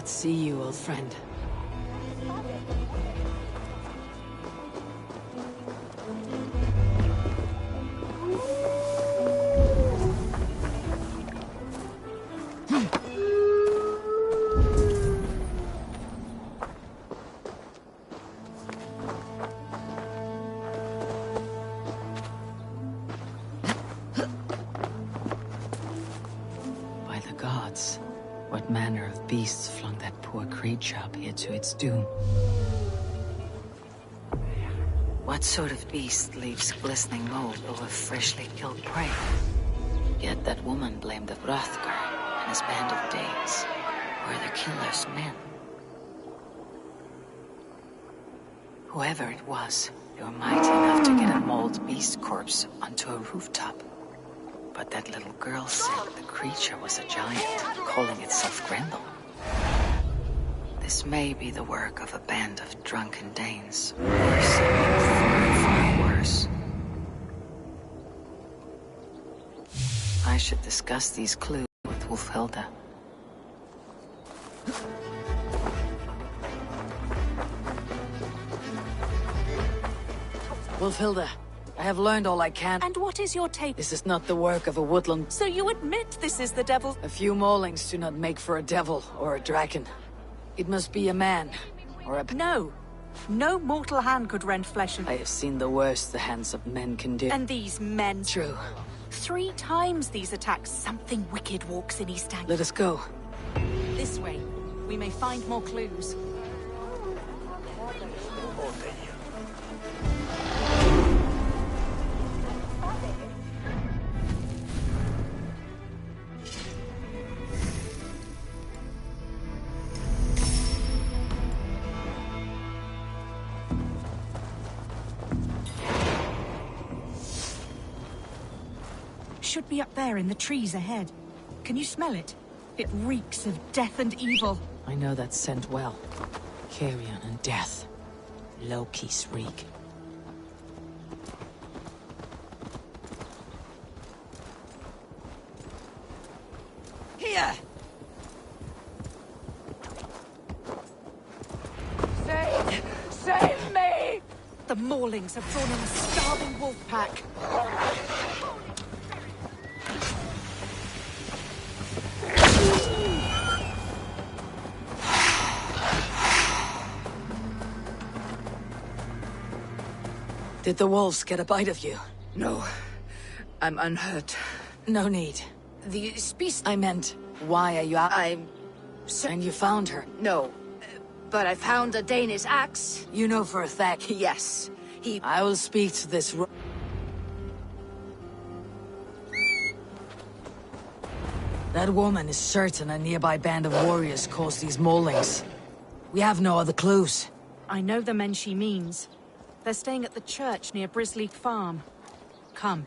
See you, old friend. By the gods, what manner of beasts flung that poor creature up here to its doom? What sort of beast leaves glistening mold over freshly killed prey? Yet that woman blamed the Hrothgar and his band of Danes. Were the killer's men? Whoever it was, they were mighty enough to get a mauled beast corpse onto a rooftop. But that little girl said the creature was a giant, calling itself Grendel. This may be the work of a band of drunken Danes. Worse, far worse. I should discuss these clues with Wulfhilda. Wulfhilda, I have learned all I can. And what is your take? This is not the work of a woodland. So you admit this is the devil? A few maulings do not make for a devil or a dragon. It must be a man, or a... No. No mortal hand could rend flesh and... I have seen the worst the hands of men can do. And these men... True. 3 times these attacks, something wicked walks in East Anglia. Let us go. This way. We may find more clues. Should be up there in the trees ahead. Can you smell it? It reeks of death and evil. I know that scent well. Carrion and death. Loki's reek. Here! Save me! The Maulings have drawn in a starving wolf pack. Did the wolves get a bite of you? No, I'm unhurt. No need. The species... I meant, why are you out? I'm... And you found her? No, but I found a Danish axe. You know for a fact? Yes, he... I will speak to this... That woman is certain a nearby band of warriors caused these maulings. We have no other clues. I know the men she means. They're staying at the church near Brisleek Farm. Come,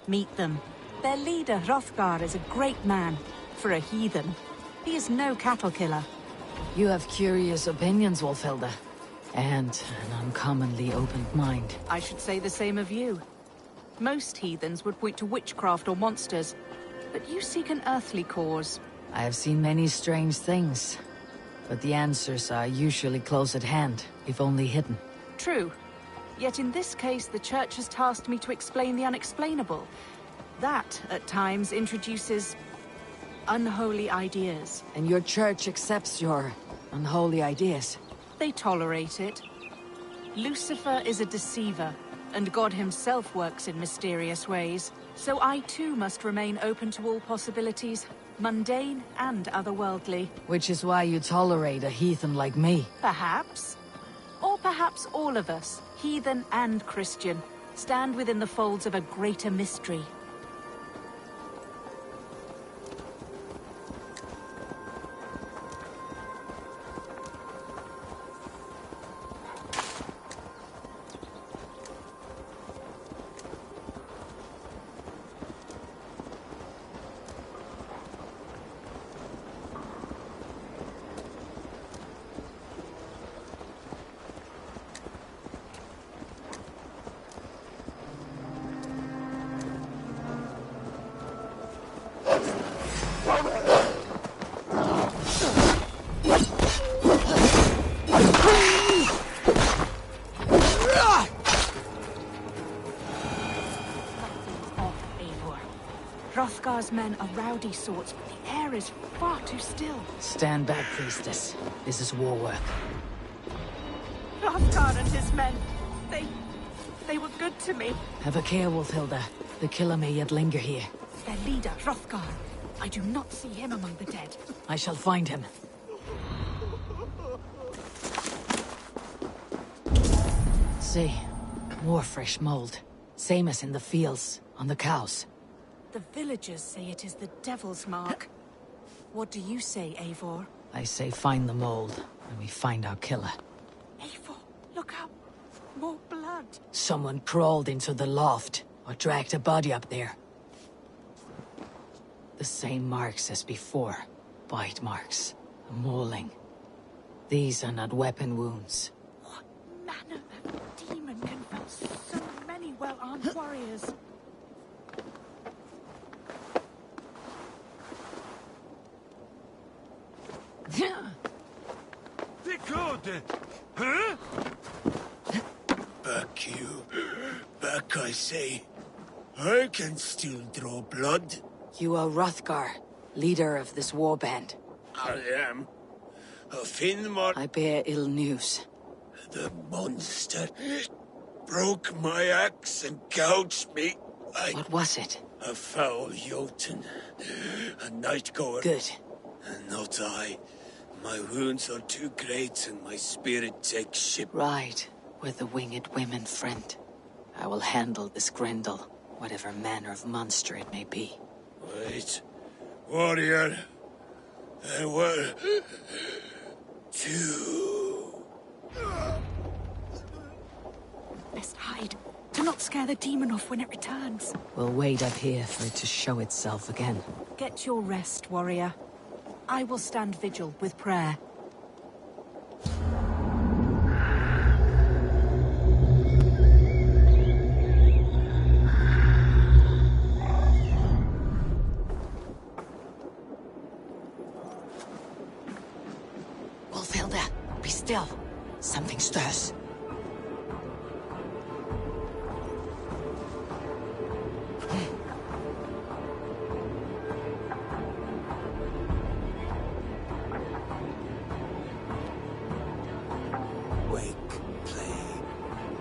meet them. Their leader, Hrothgar, is a great man. For a heathen. He is no cattle killer. You have curious opinions, Wulfhilda. And an uncommonly open mind. I should say the same of you. Most heathens would point to witchcraft or monsters. But you seek an earthly cause. I have seen many strange things. But the answers are usually close at hand, if only hidden. True. Yet in this case, the Church has tasked me to explain the unexplainable. That, at times, introduces unholy ideas. And your Church accepts your unholy ideas? They tolerate it. Lucifer is a deceiver, and God himself works in mysterious ways. So I too must remain open to all possibilities, mundane and otherworldly. Which is why you tolerate a heathen like me. Perhaps. Or perhaps all of us, heathen and Christian, stand within the folds of a greater mystery. men are rowdy sorts, but the air is far too still. Stand back, priestess. This is war work. Hrothgar and his men, they were good to me. Have a care, Wolfhilda. The killer may yet linger here. Their leader, Hrothgar. I do not see him among the dead. I shall find him. See, more fresh mold. Same as in the fields, on the cows. The villagers say it is the Devil's Mark. What do you say, Eivor? I say find the mold, and we find our killer. Eivor, look up. More blood. Someone crawled into the loft, or dragged a body up there. The same marks as before. Bite marks. A mauling. These are not weapon wounds. What manner of demon can fell so many well-armed warriors? Decode! Huh? Back you. Back, I say. I can still draw blood. You are Hrothgar, leader of this warband. I am. A Finnmark. I bear ill news. The monster broke my axe and gouged me. What was it? A foul Jotun. A night-goer. Good. Not I. My wounds are too great and my spirit takes ship. Ride with the winged women, friend. I will handle this Grendel, whatever manner of monster it may be. Wait. Warrior. There were... two. Best hide. Do not scare the demon off when it returns. We'll wait up here for it to show itself again. Get your rest, warrior. I will stand vigil with prayer. Wolfhilda, be still. Something stirs.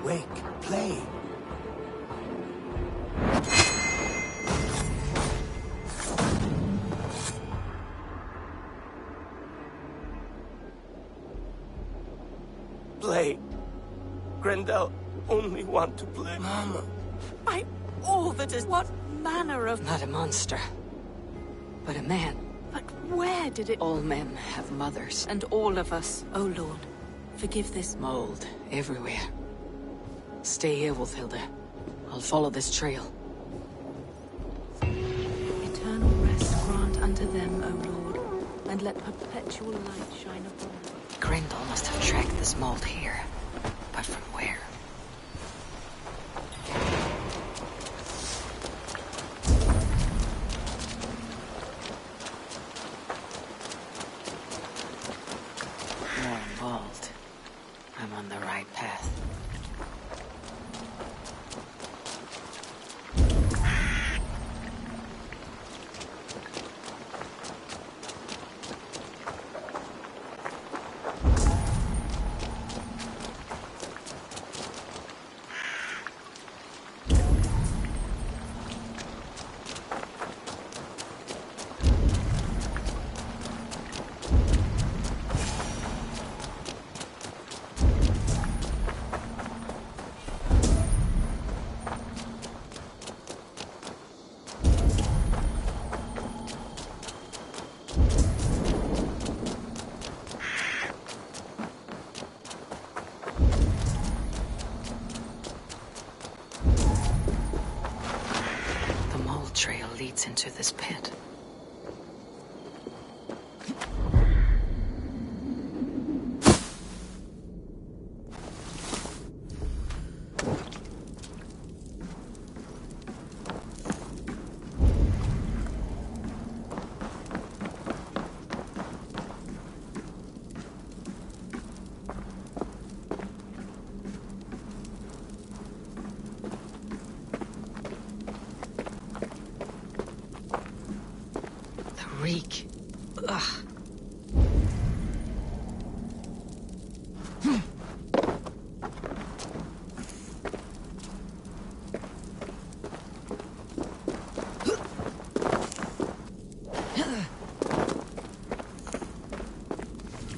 Wake, play. Play. Grendel only want to play. Mama. By all that is... What manner of... Not a monster, but a man. But where did it... All men have mothers. And all of us, O Lord, forgive this... Mold everywhere. Stay here, Wolfhilda. I'll follow this trail. Eternal rest grant unto them, O Lord, and let perpetual light shine upon them. Grendel must have tracked this mold here. But from where? More mold. I'm on the right path.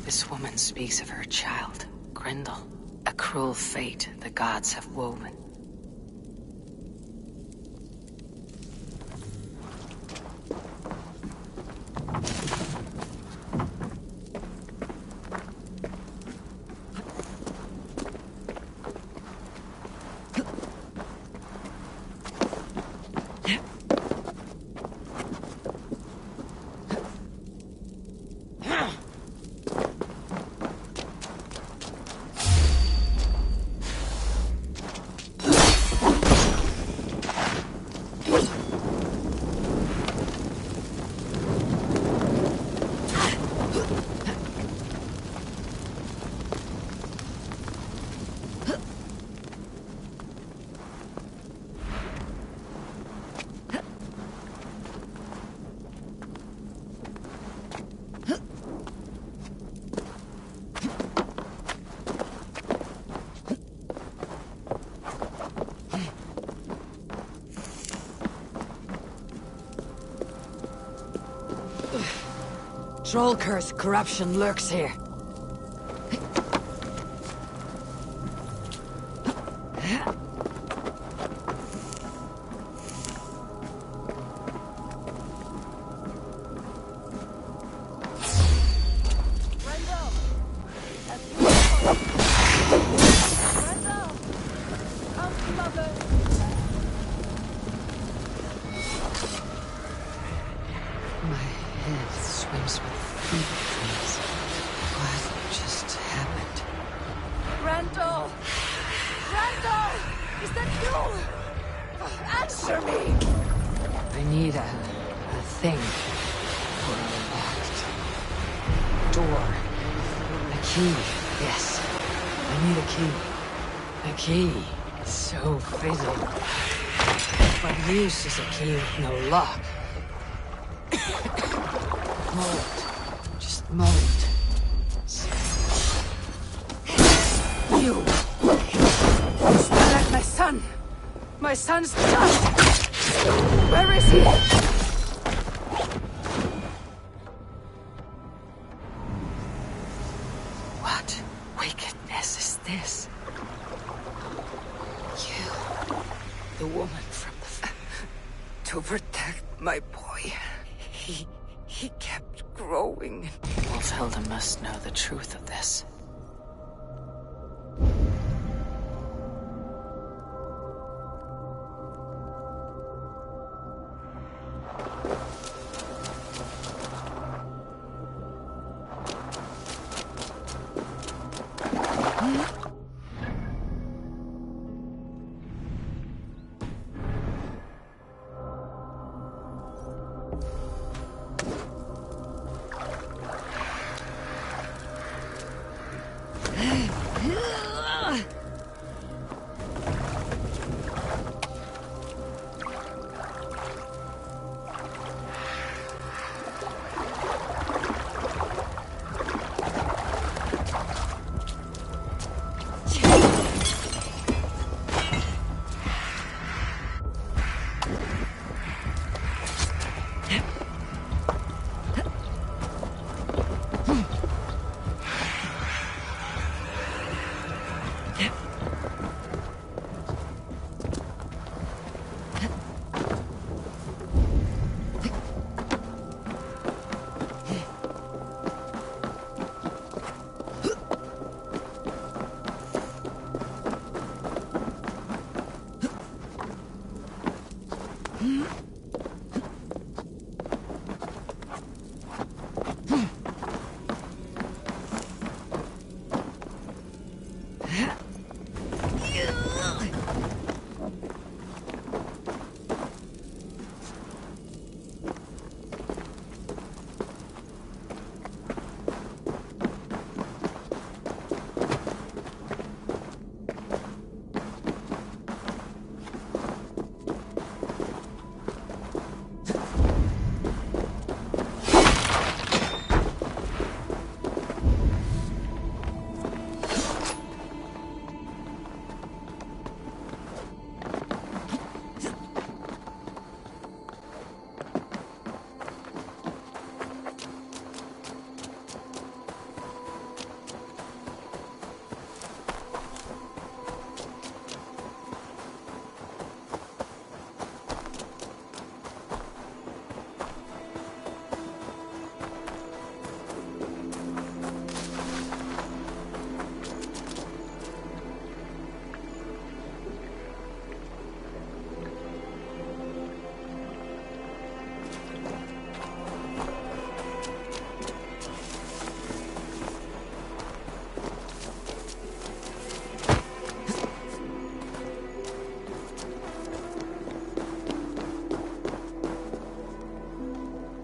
This woman speaks of her child, Grendel. A cruel fate the gods have woven. Troll curse corruption lurks here. Use is a key with no lock. Mold. Just mold. You smell like my son! My son's dust! Where is he? What wickedness is this? You, the woman from the... To protect my boy. He kept growing. Wolfhilda must know the truth of this.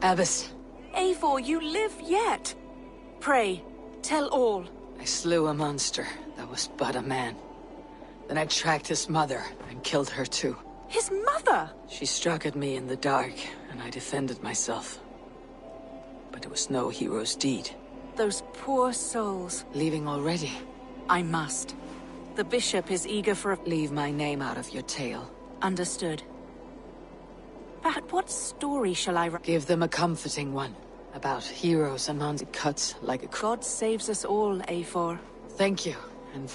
Abbess. Eivor, you live yet. Pray, tell all. I slew a monster that was but a man. Then I tracked his mother and killed her too. His mother? She struck at me in the dark, and I defended myself. But it was no hero's deed. Those poor souls. Leaving already? I must. The bishop is eager for a... Leave my name out of your tale. Understood. But what story shall I write? Give them a comforting one. About heroes and monsters cuts like a... God saves us all, Eivor. Thank you, and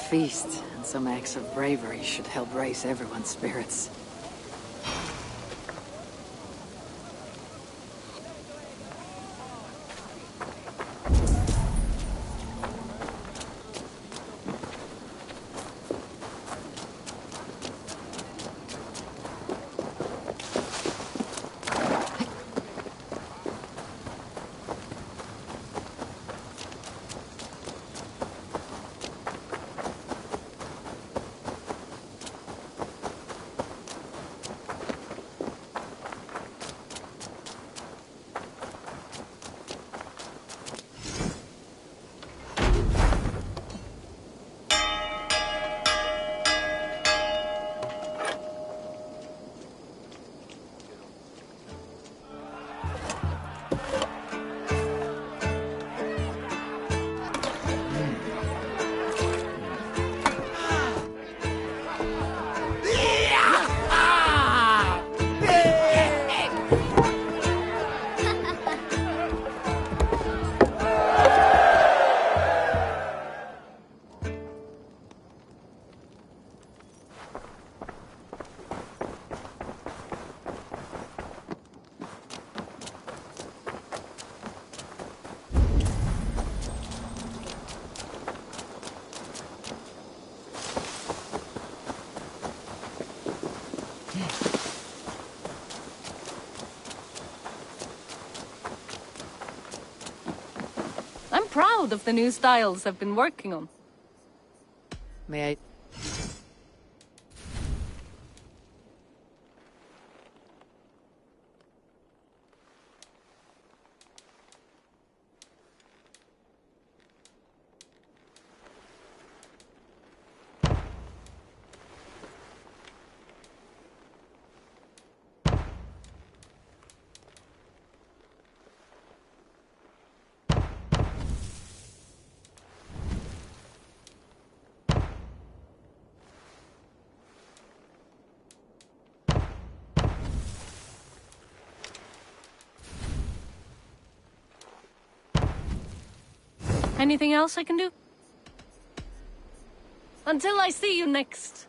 feast, and some acts of bravery should help raise everyone's spirits. I'm proud of the new styles I've been working on. May I... Anything else I can do? Until I see you next.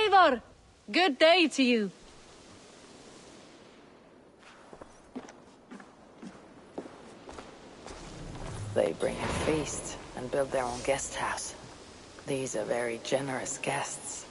Eivor! Good day to you. They bring a feast and build their own guest house. These are very generous guests.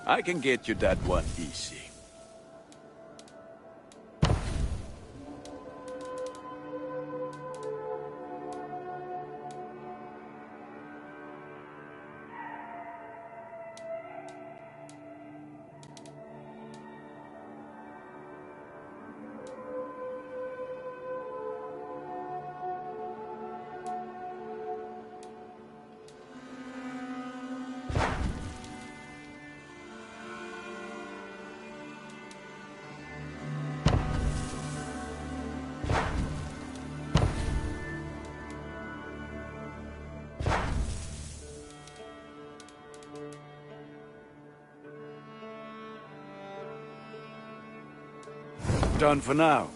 I can get you that one easy. Done for now.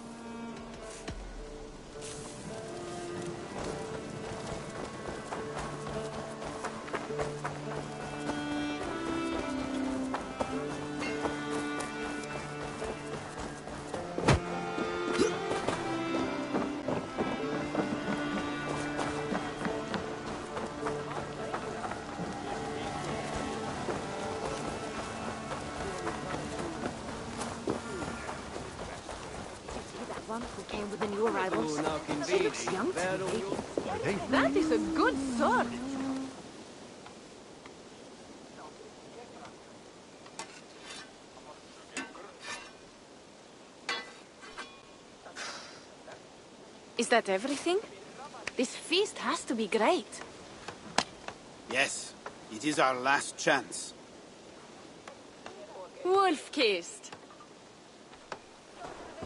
Who came with the new arrivals. She looks young to me. That is a good sword. Is that everything? This feast has to be great. Yes, it is our last chance. Wolf-kissed.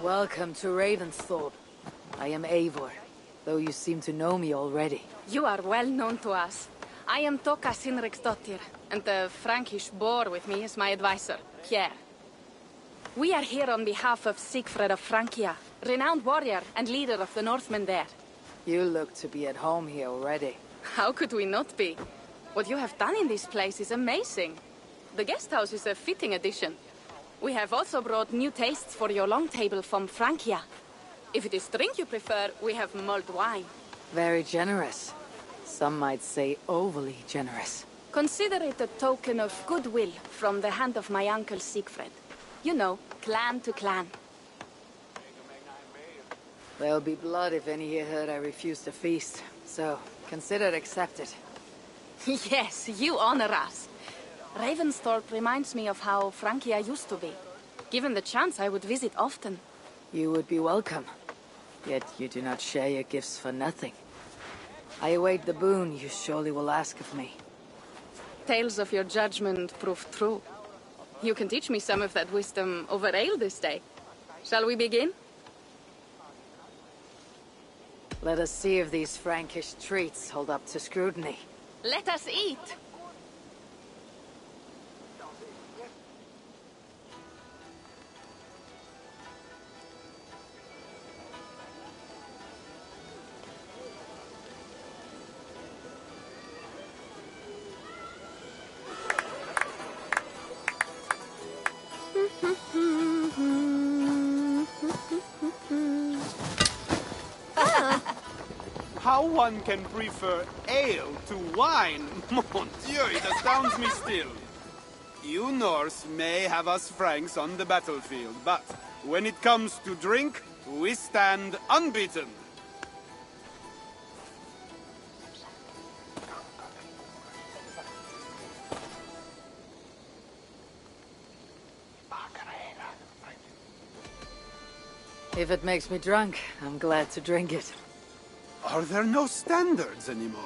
Welcome to Ravensthorpe. I am Eivor, though you seem to know me already. You are well known to us. I am Toka Sinriksdottir, and the Frankish boar with me is my advisor, Pierre. We are here on behalf of Sigfred of Francia, renowned warrior and leader of the Northmen there. You look to be at home here already. How could we not be? What you have done in this place is amazing. The guest house is a fitting addition. We have also brought new tastes for your long table from Francia. If it is drink you prefer, we have mulled wine. Very generous. Some might say overly generous. Consider it a token of goodwill from the hand of my uncle Siegfried. You know, clan to clan. There'll be blood if any here heard I refused the feast, so consider it accepted. Yes, you honor us. Ravensthorpe reminds me of how Francia used to be. Given the chance, I would visit often. You would be welcome. Yet you do not share your gifts for nothing. I await the boon you surely will ask of me. Tales of your judgment proved true. You can teach me some of that wisdom over ale this day. Shall we begin? Let us see if these Frankish treats hold up to scrutiny. Let us eat! How one can prefer ale to wine? Mon Dieu, it astounds me still. You Norse may have us Franks on the battlefield, but when it comes to drink, we stand unbeaten. If it makes me drunk, I'm glad to drink it. Are there no standards anymore?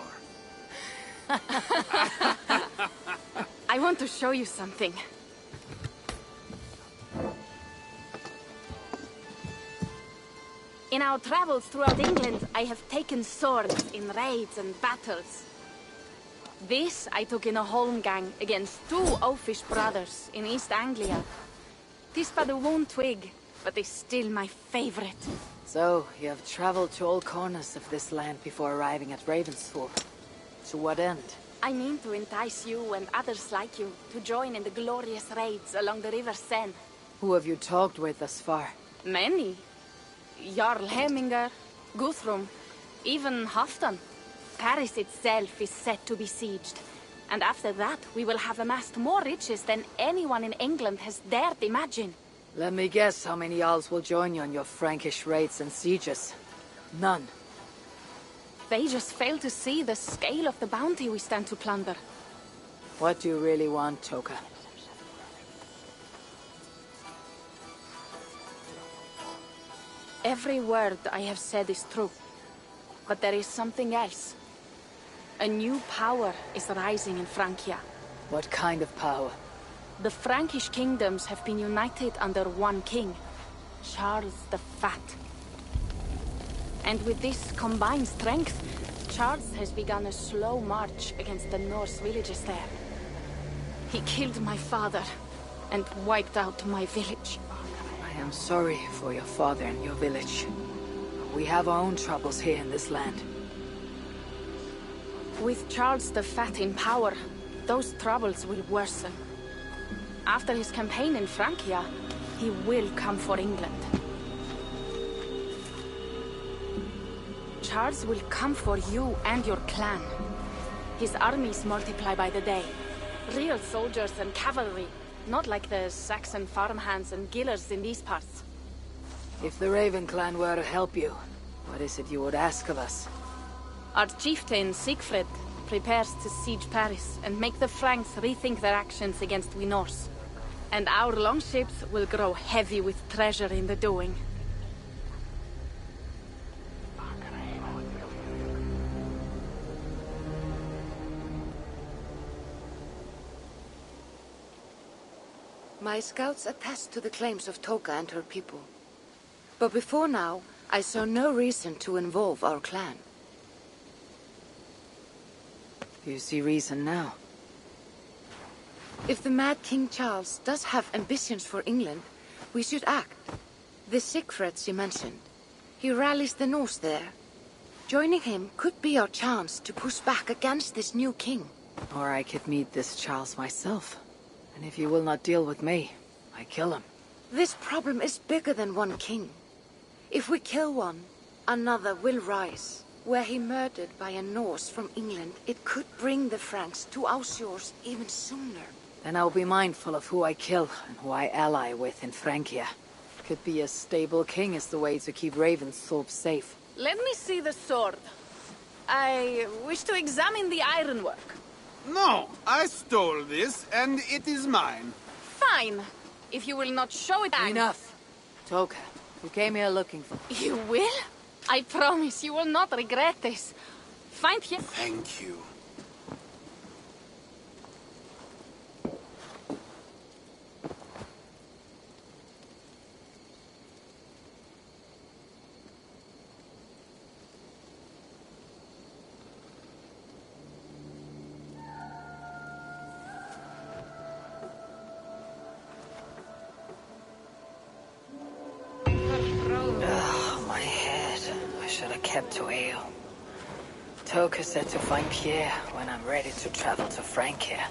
I want to show you something. In our travels throughout England, I have taken swords in raids and battles. This I took in a holmgang against two oafish brothers in East Anglia. 'Tis but a worn twig, but is still my favorite. So, you have traveled to all corners of this land before arriving at Ravensthorpe. To what end? I mean to entice you and others like you to join in the glorious raids along the River Seine. Who have you talked with thus far? Many. Jarl Hemminger, Guthrum, even Halfdan. Paris itself is set to be sieged. And after that, we will have amassed more riches than anyone in England has dared imagine. Let me guess how many Jarls will join you on your Frankish raids and sieges. None. They just fail to see the scale of the bounty we stand to plunder. What do you really want, Toka? Every word I have said is true. But there is something else. A new power is rising in Francia. What kind of power? The Frankish kingdoms have been united under one king, Charles the Fat. And with this combined strength, Charles has begun a slow march against the Norse villages there. He killed my father and wiped out my village. I am sorry for your father and your village. We have our own troubles here in this land. With Charles the Fat in power, those troubles will worsen. After his campaign in Francia, he will come for England. Charles will come for you and your clan. His armies multiply by the day. Real soldiers and cavalry, not like the Saxon farmhands and gillers in these parts. If the Raven clan were to help you, what is it you would ask of us? Our chieftain, Siegfried, prepares to siege Paris and make the Franks rethink their actions against we Norse. And our longships will grow heavy with treasure in the doing. My scouts attest to the claims of Toka and her people. But before now, I saw no reason to involve our clan. You see reason now? If the mad King Charles does have ambitions for England, we should act. The Siegfrieds you mentioned, he rallies the Norse there. Joining him could be our chance to push back against this new king. Or I could meet this Charles myself. And if you will not deal with me, I kill him. This problem is bigger than one king. If we kill one, another will rise. Were he murdered by a Norse from England, it could bring the Franks to our shores even sooner. Then I'll be mindful of who I kill and who I ally with in Francia. Could be a stable king is the way to keep Ravensthorpe safe. Let me see the sword. I wish to examine the ironwork. No, I stole this, and it is mine. Fine. If you will not show it... Enough. Toka, you came here looking for... You will? I promise you will not regret this. Find him... Thank you. My head. I should have kept to ale. Toka said to find Pierre when I'm ready to travel to Francia.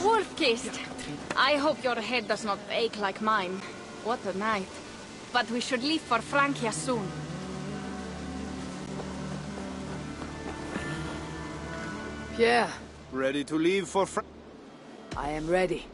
Wolf-kissed. I hope your head does not ache like mine. What a night. But we should leave for Francia soon. Pierre, Ready to leave for I am ready.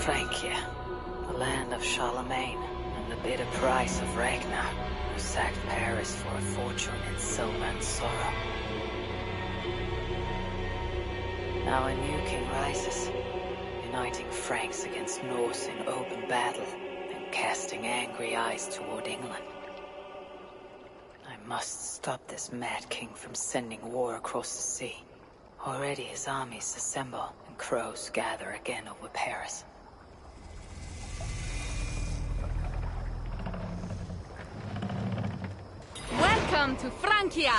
Francia, the land of Charlemagne, and the bitter price of Ragnar, who sacked Paris for a fortune in silver and sorrow. Now a new king rises, uniting Franks against Norse in open battle, and casting angry eyes toward England. I must stop this mad king from sending war across the sea. Already his armies assemble, and crows gather again over Paris. Welcome to Francia!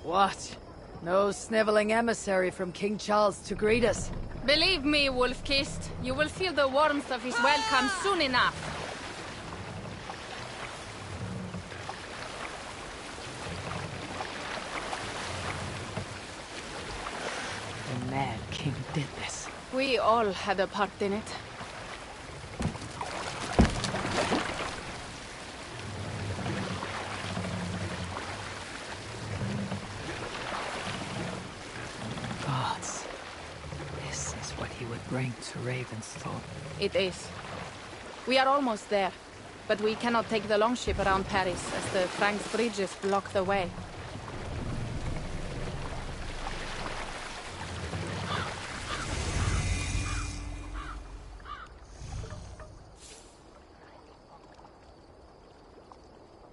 What? No sniveling emissary from King Charles to greet us? Believe me, Wolf-Kissed, you will feel the warmth of his welcome soon enough. The mad king did this. We all had a part in it. Gods. This is what he would bring to Ravensthorpe. It is. We are almost there, but we cannot take the longship around Paris as the Franks' bridges block the way.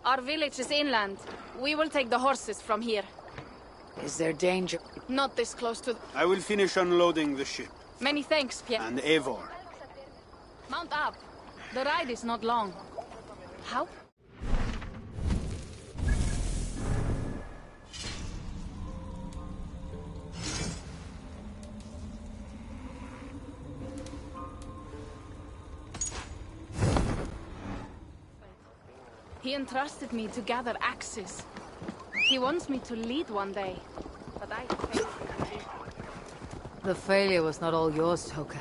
Our village is inland. We will take the horses from here. Is there danger? Not this close to... I will finish unloading the ship. Many thanks, Pierre. And Eivor. Mount up. The ride is not long. How? He entrusted me to gather axes. He wants me to lead one day, but I failed. The failure was not all yours, Toka.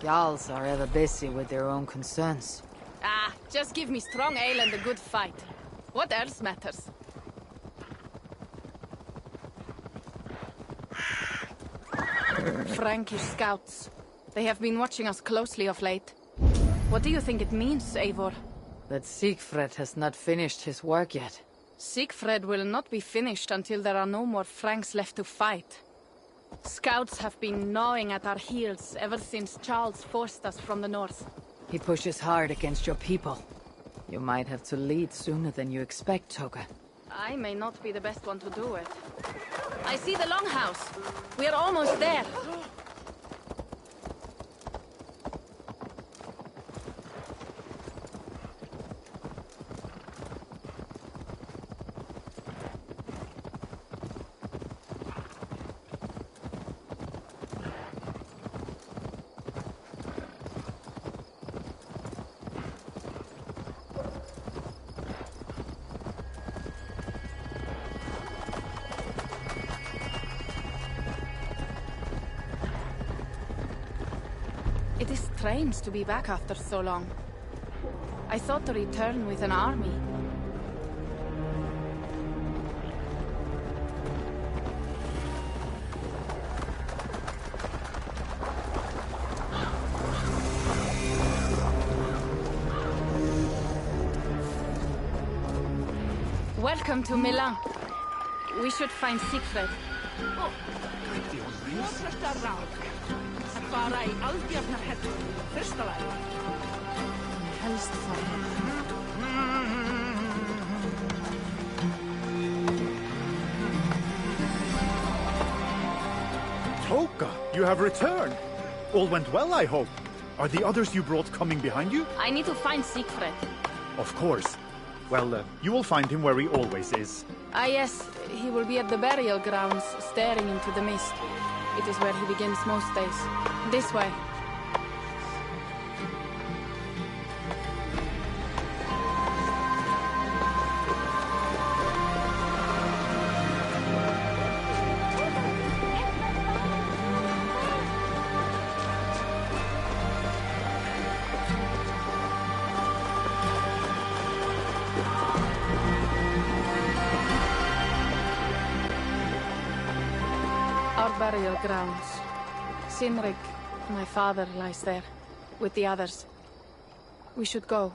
Jarls are ever busy with their own concerns. Ah, just give me strong ale and a good fight. What else matters? Frankish scouts. They have been watching us closely of late. What do you think it means, Eivor? That Siegfried has not finished his work yet. Siegfried will not be finished until there are no more Franks left to fight. Scouts have been gnawing at our heels ever since Charles forced us from the north. He pushes hard against your people. You might have to lead sooner than you expect, Toka. I may not be the best one to do it. I see the longhouse. We are almost there. strange to be back after so long. I thought to return with an army. Welcome to Milan. We should find Siegfried. Toka, you have returned. All went well, I hope. Are the others you brought coming behind you? I need to find Siegfried. Of course. Well, you will find him where he always is. Ah yes, he will be at the burial grounds, staring into the mist. It is where he begins most days. This way. Our burial grounds. Sinrig, my father, lies there, with the others. We should go.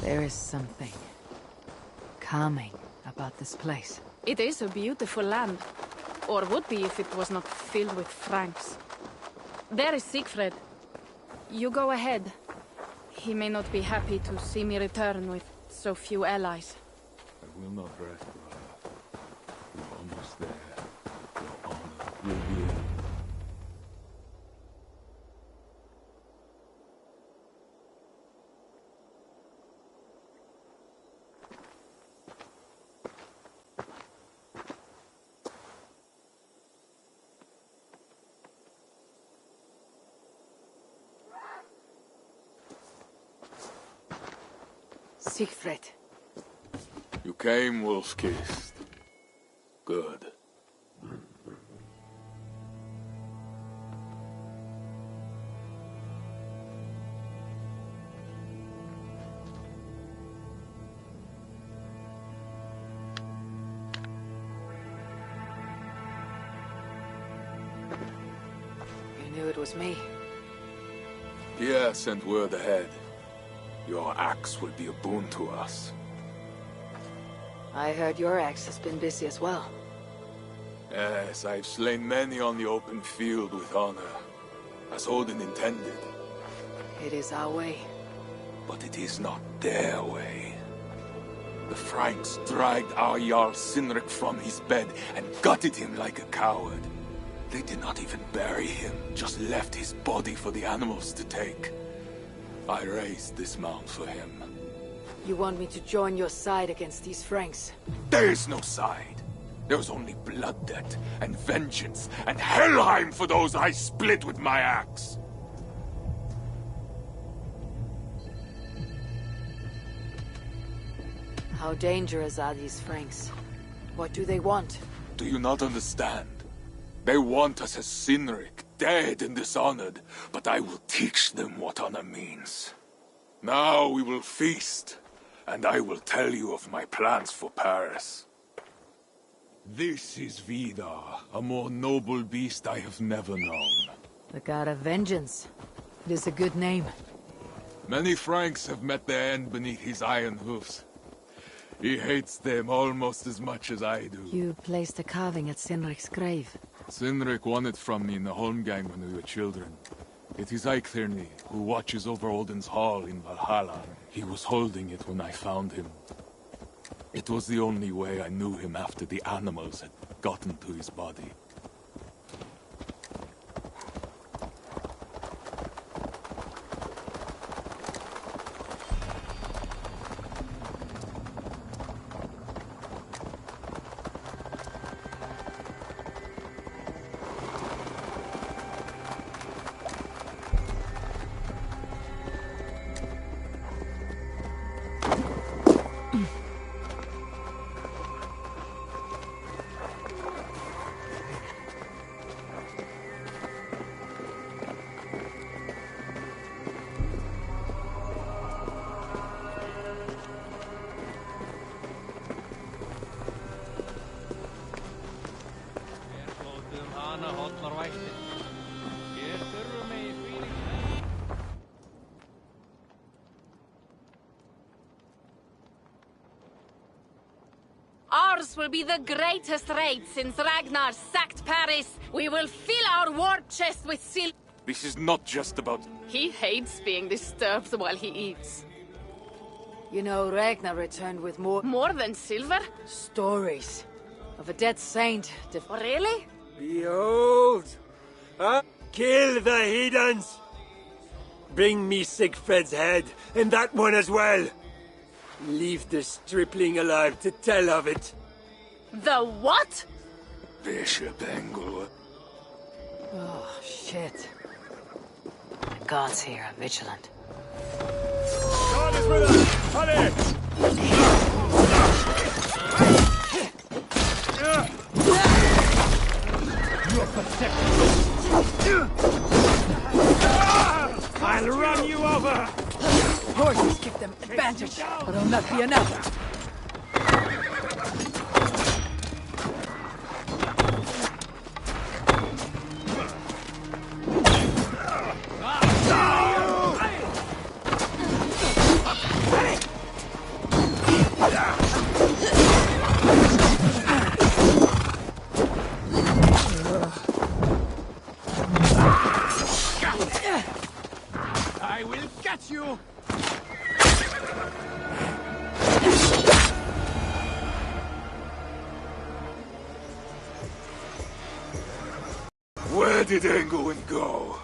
There is something calming about this place. It is a beautiful land. Or would be if it was not filled with Franks. There is Siegfried. You go ahead. He may not be happy to see me return with so few allies. I will not rest, brother. We're almost there. Your honor will be in. Siegfried. You came, wolf-kissed. Good. You knew it was me. Pierre sent word ahead. Your axe will be a boon to us. I heard your axe has been busy as well. Yes, I've slain many on the open field with honor, as Odin intended. It is our way. But it is not their way. The Franks dragged our Jarl Sinric from his bed and gutted him like a coward. They did not even bury him, just left his body for the animals to take. I raised this mound for him. You want me to join your side against these Franks? There is no side. There is only blood debt, and vengeance, and Helheim for those I split with my axe. How dangerous are these Franks? What do they want? Do you not understand? They want us as Sinric, dead and dishonored, but I will teach them what honor means. Now we will feast, and I will tell you of my plans for Paris. This is Vidar, a more noble beast I have never known. The god of vengeance. It is a good name. Many Franks have met their end beneath his iron hoofs. He hates them almost as much as I do. You placed a carving at Sinric's grave. Sinric won it from me in the Holmgang when we were children. It is Eikthirni, who watches over Odin's hall in Valhalla. He was holding it when I found him. It was the only way I knew him after the animals had gotten to his body. Ours will be the greatest raid since Ragnar sacked Paris. We will fill our war chest with silver. This is not just about... He hates being disturbed while he eats. You know, Ragnar returned with more... More than silver? Stories. Of a dead saint. Really? Behold! Kill the heathens! Bring me Siegfried's head, and that one as well! Leave the stripling alive to tell of it. The what? Bishop Engel. Oh, shit. The gods here are vigilant. God is with us! Hurry! You are pathetic. I'll run you over! Horses give them advantage, but it'll not be enough. I will get you! Where did Engwyn go?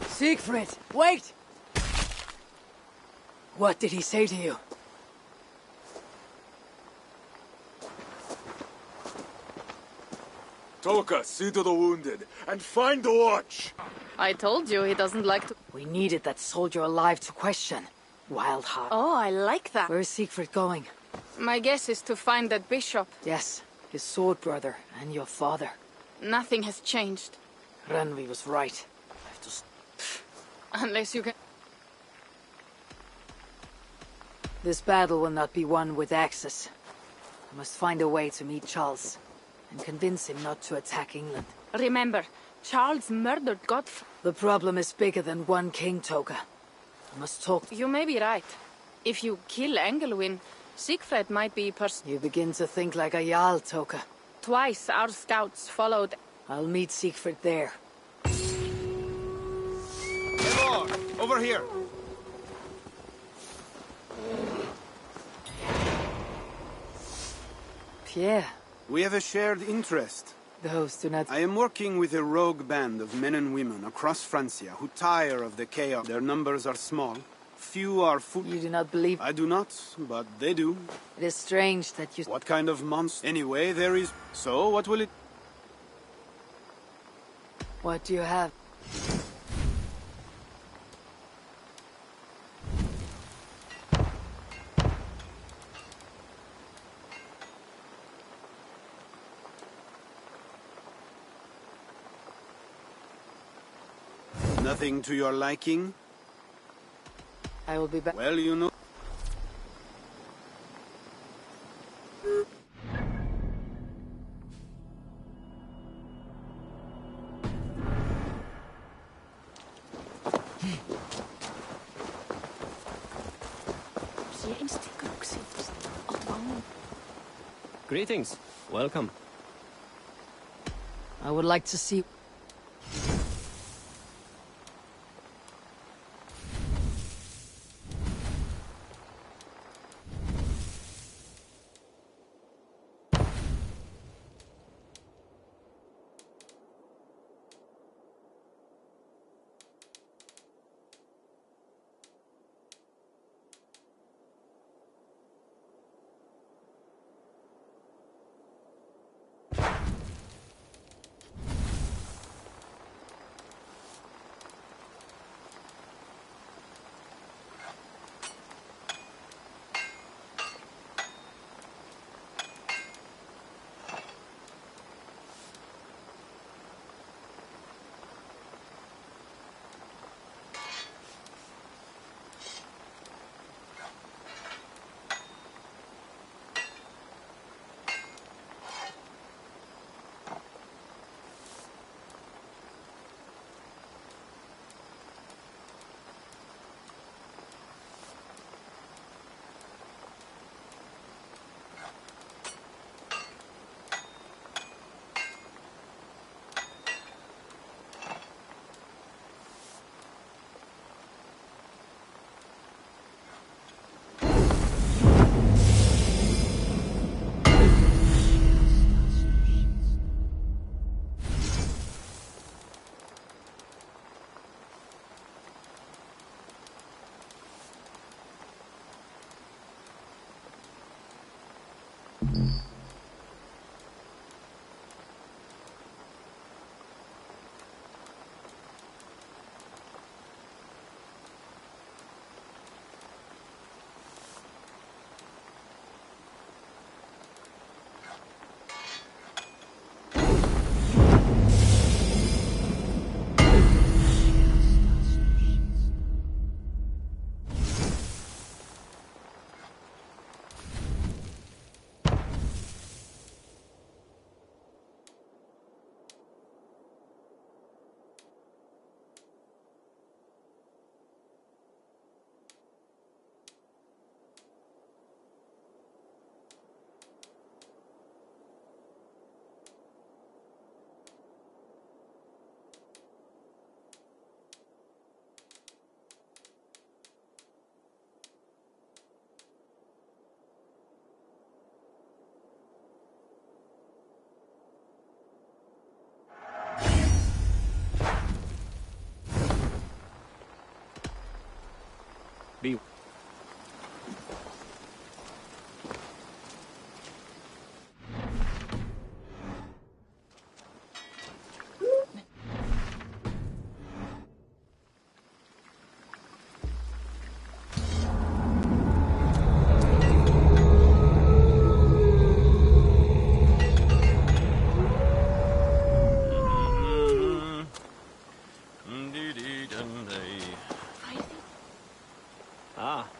Siegfried, wait! What did he say to you? Toka, see to the wounded, and find the watch! I told you he doesn't like to... We needed that soldier alive to question. Wild heart. Oh, I like that. Where's Siegfried going? My guess is to find that bishop. Yes, his sword brother and your father. Nothing has changed. Renvi was right. I have to... Unless you can... This battle will not be won with axes. I must find a way to meet Charles, and convince him not to attack England. Remember, Charles murdered Godfrey. The problem is bigger than one king, Toka. I must talk... You may be right. If you kill Engelwin, Siegfried might be You begin to think like a Jarl, Toka. Twice our scouts followed... I'll meet Siegfried there. Eivor, over here! Pierre. We have a shared interest. Those do not... I am working with a rogue band of men and women across Francia who tire of the chaos. Their numbers are small. Few are foot... You do not believe... I do not, but they do. It is strange that you... What kind of monster? Anyway, there is... So, what will it... What do you have? Nothing to your liking? I will be back. Well, you know... Greetings. Welcome. I would like to see...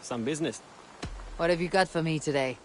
some business. What have you got for me today?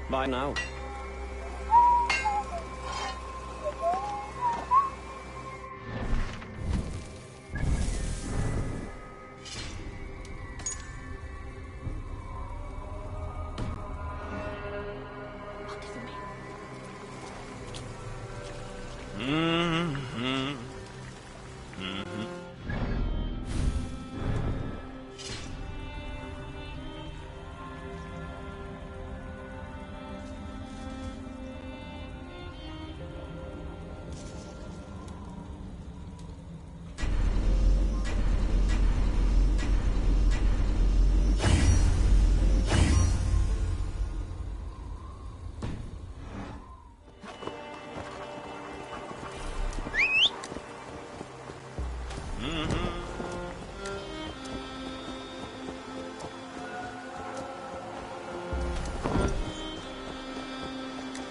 Bye now.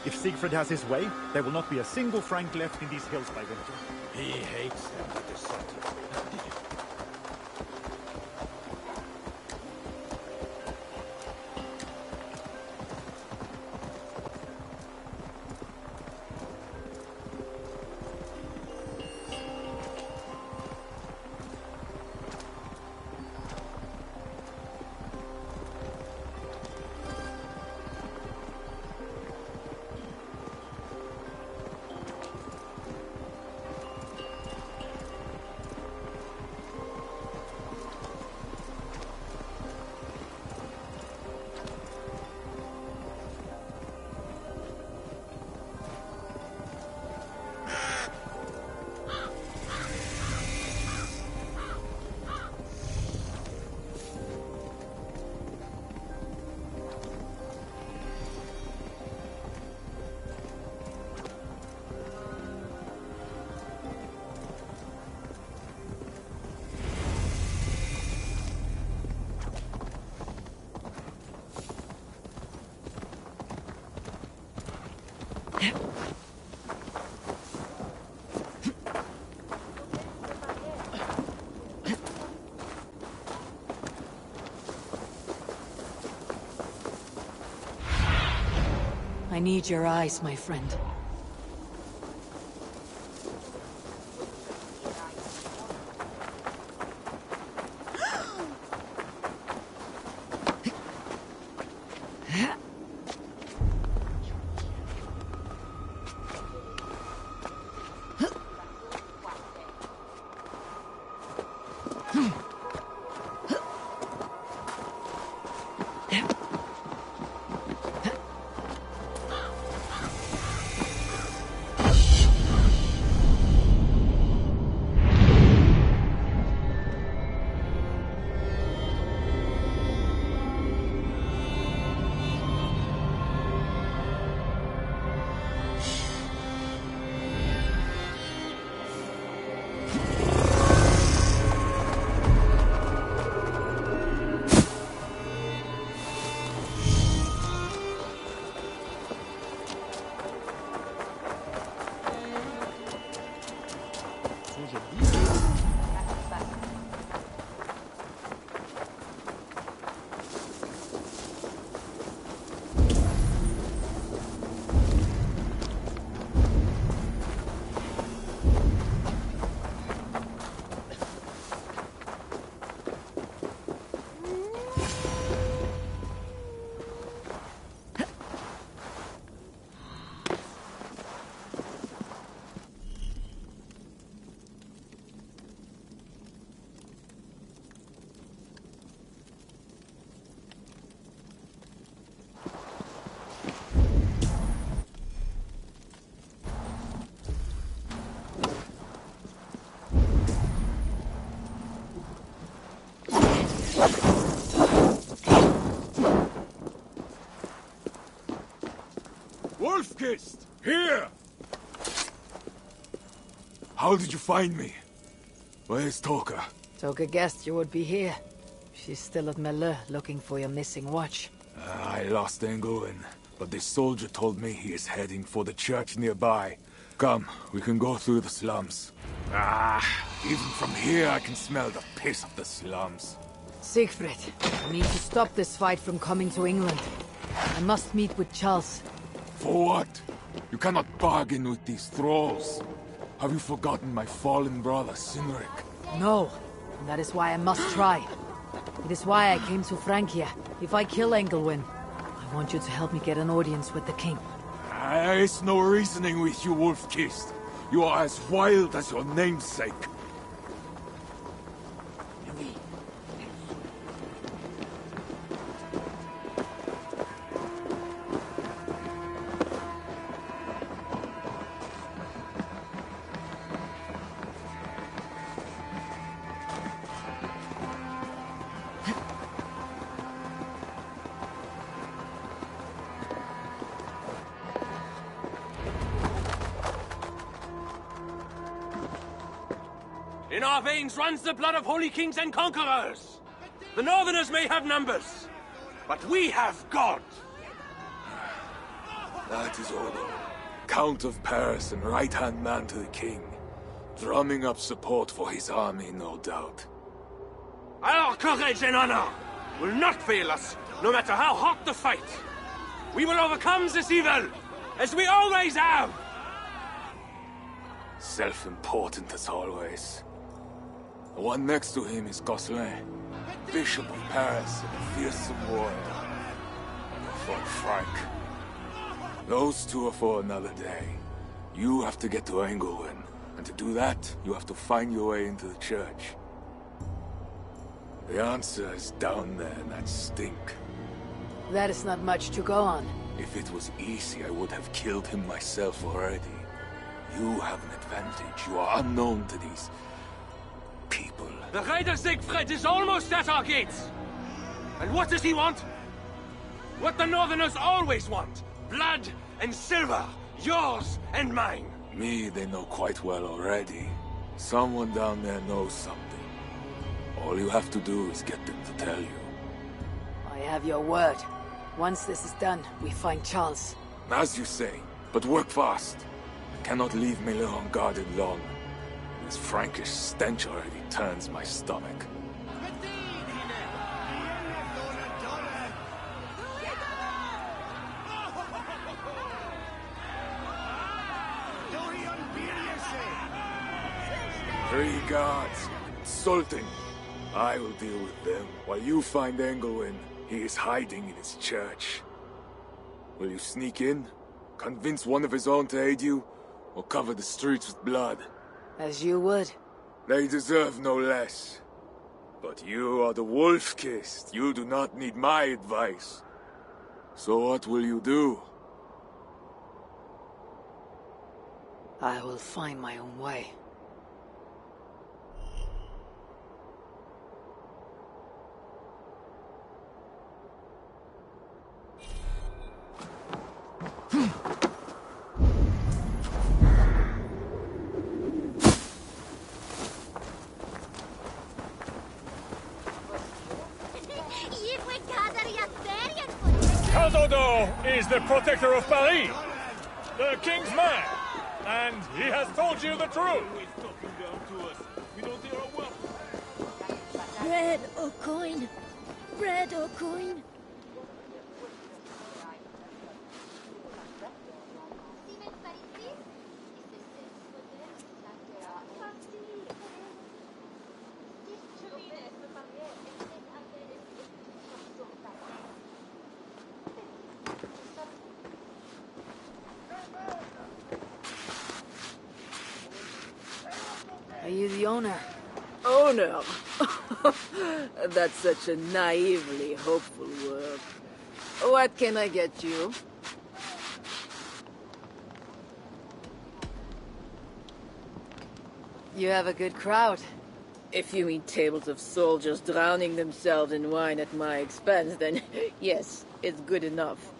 If Siegfried has his way, there will not be a single Frank left in these hills by winter. He hates them, the Sultan. I need your eyes, my friend. Wolfkist! Here! How did you find me? Where's Toka? Toka guessed you would be here. She's still at Melle, looking for your missing watch. I lost Engelwin, but this soldier told me he is heading for the church nearby. Come, we can go through the slums. Even from here I can smell the piss of the slums. Siegfried, I need to stop this fight from coming to England. I must meet with Charles. For what? You cannot bargain with these thralls. Have you forgotten my fallen brother, Sinric? No, and that is why I must try. It is why I came to Francia. If I kill Engelwin, I want you to help me get an audience with the king. There is no reasoning with you, Wolfkist. You are as wild as your namesake. In our veins runs the blood of holy kings and conquerors. The Northerners may have numbers, but we have God. That is Odo, Count of Paris and right-hand man to the king. Drumming up support for his army, no doubt. Our courage and honor will not fail us, no matter how hot the fight. We will overcome this evil, as we always have. Self-important as always. The one next to him is Gosselin, Bishop of Paris and a fearsome warrior. For Frank. Those two are for another day. You have to get to Engelwin, and to do that, you have to find your way into the church. The answer is down there in that stink. That is not much to go on. If it was easy, I would have killed him myself already. You have an advantage. You are unknown to these people. The Raider Siegfried is almost at our gates. And what does he want? What the Northerners always want. Blood and silver. Yours and mine. Me, they know quite well already. Someone down there knows something. All you have to do is get them to tell you. I have your word. Once this is done, we find Charles. As you say, but work fast. I cannot leave Mille unguarded long. This Frankish stench already turns my stomach. Three guards, insulting. I will deal with them, while you find Engelwin. He is hiding in his church. Will you sneak in? Convince one of his own to aid you? Or cover the streets with blood? As you would. They deserve no less. But you are the Wolf-Kissed. You do not need my advice. So what will you do? I will find my own way. Count Odo is the protector of Paris, the king's man, And he has told you the truth! Bread or coin? Bread or coin? Are you the owner? Owner? That's such a naively hopeful word. What can I get you? You have a good crowd. If you mean tables of soldiers drowning themselves in wine at my expense, then yes, it's good enough.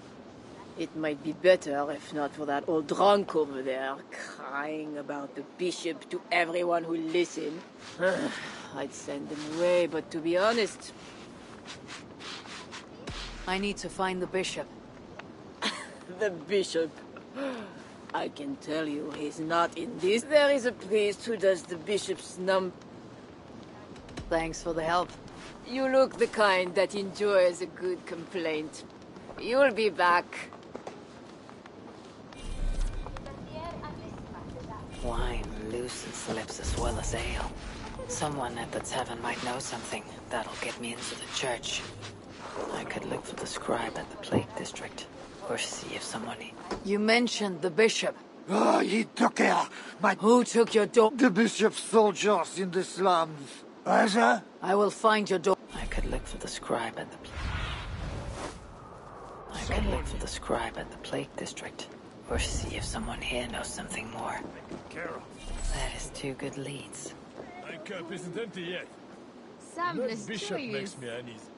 It might be better if not for that old drunk over there, crying about the bishop to everyone who listened. I'd send him away, but to be honest... I need to find the bishop. The bishop? I can tell you he's not in this. There is a priest who does the bishop's Thanks for the help. You look the kind that enjoys a good complaint. You'll be back. Wine loosens lips as well as ale. Someone at the tavern might know something. That'll get me into the church. I could look for the scribe at the Plague District, or see if someone... You mentioned the bishop. Oh, he took her. Who took your door? The bishop's soldiers in the slums. Either? I will find your door. I could look for the scribe at the... I could look for the scribe at the Plague District, or see if someone here knows something more. That is two good leads. My cup isn't empty yet. Sam, That bishop makes me uneasy.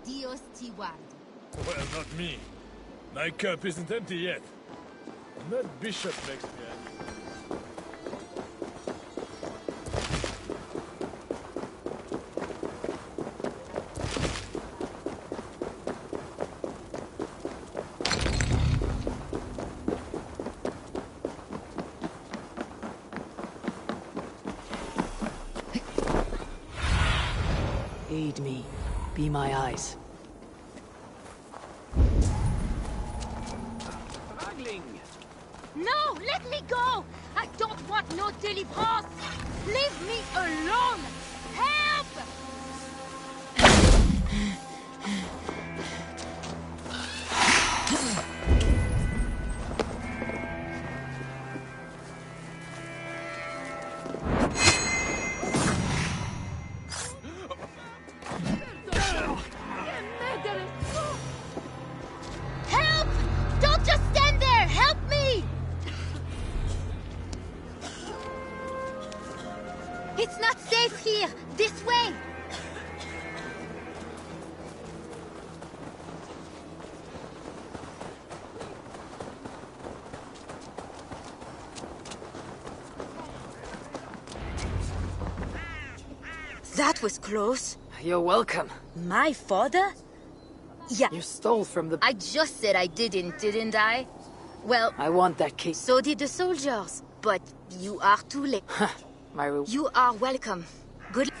Dios te guarde. Well, not me. My cup isn't empty yet. That bishop makes me uneasy. Aid me. Be my eyes. No, let me go! I don't want no deliverance! Leave me alone! Help! Help! Don't just stand there! Help me! It's not safe here! This way! That was close. You're welcome. My father? Yeah. You stole from the... I just said I didn't I? Well... I want that key. So did the soldiers, but you are too late. You are welcome. Good...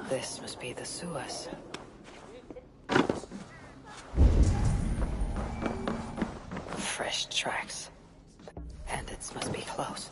This must be the sewers. Fresh tracks. Bandits must be close.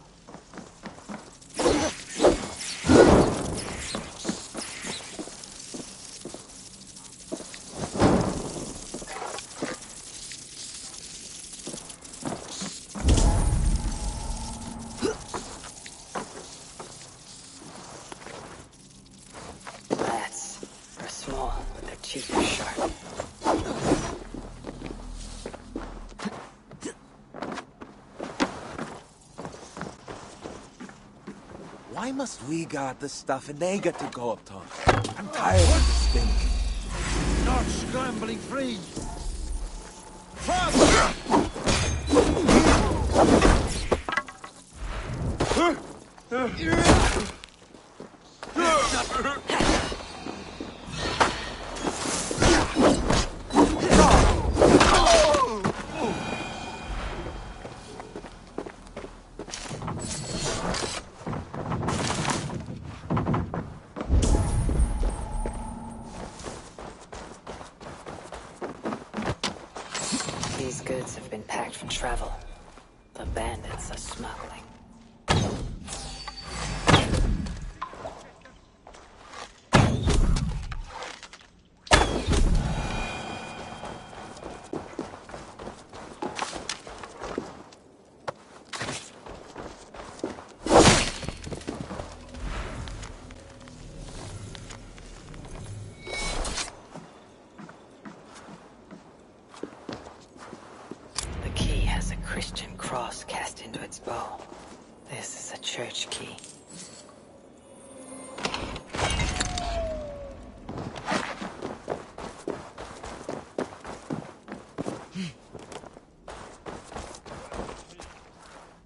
They're small, but their teeth are sharp. Why must we guard the stuff and they get to go up top? I'm tired of this thing. Not scrambling free. These goods have been packed for travel. The bandits are smuggling. Christian cross cast into its bow. This is a church key.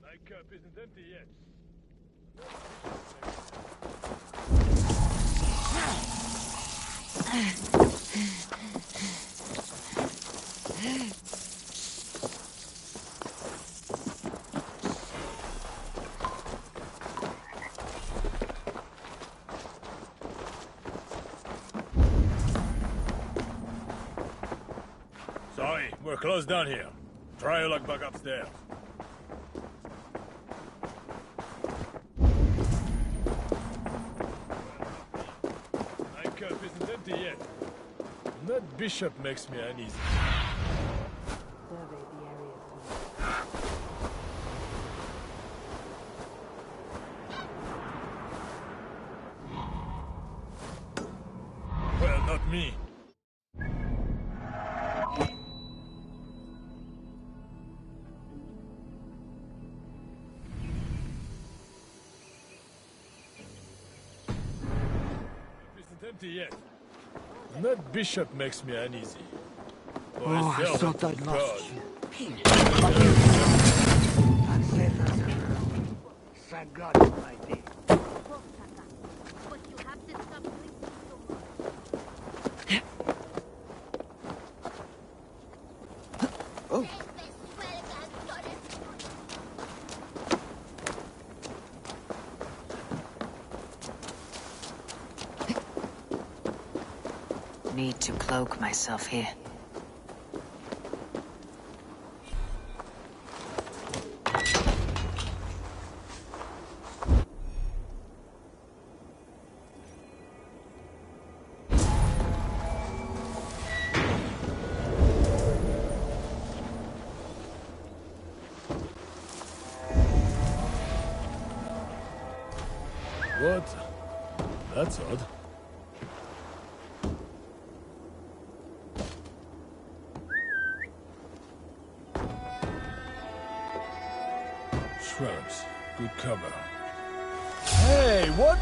My cup isn't empty yet. Sorry, we're closed down here. Try your luck back upstairs. My cup isn't empty yet. That bishop makes me uneasy. Well, not me. Empty yet. That bishop makes me uneasy. Oh, I thought I'd lost you. Thank God I did. Oh. Need to cloak myself here. What? That's odd. Shrubs. Good cover. Hey, what?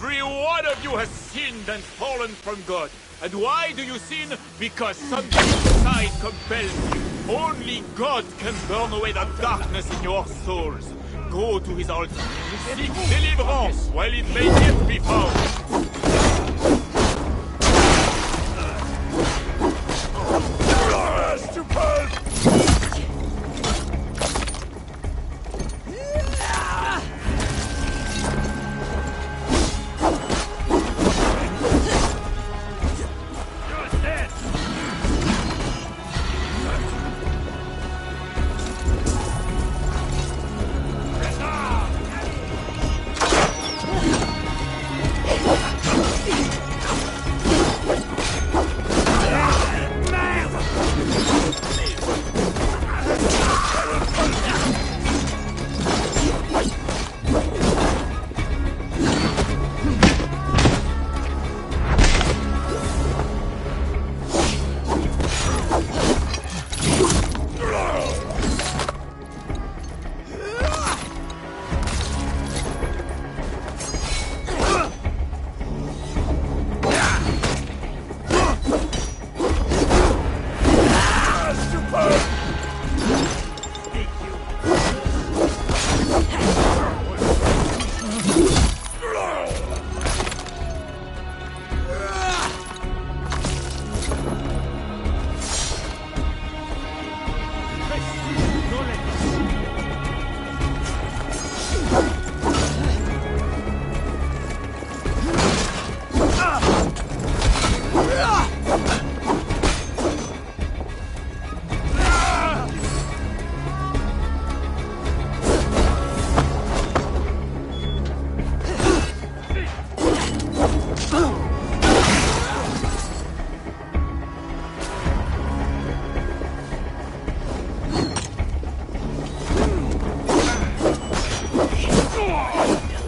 Every one of you has sinned and fallen from God. And why do you sin? Because something inside compels you. Only God can burn away the darkness in your souls. Go to his altar. Seek deliverance while it may yet be found.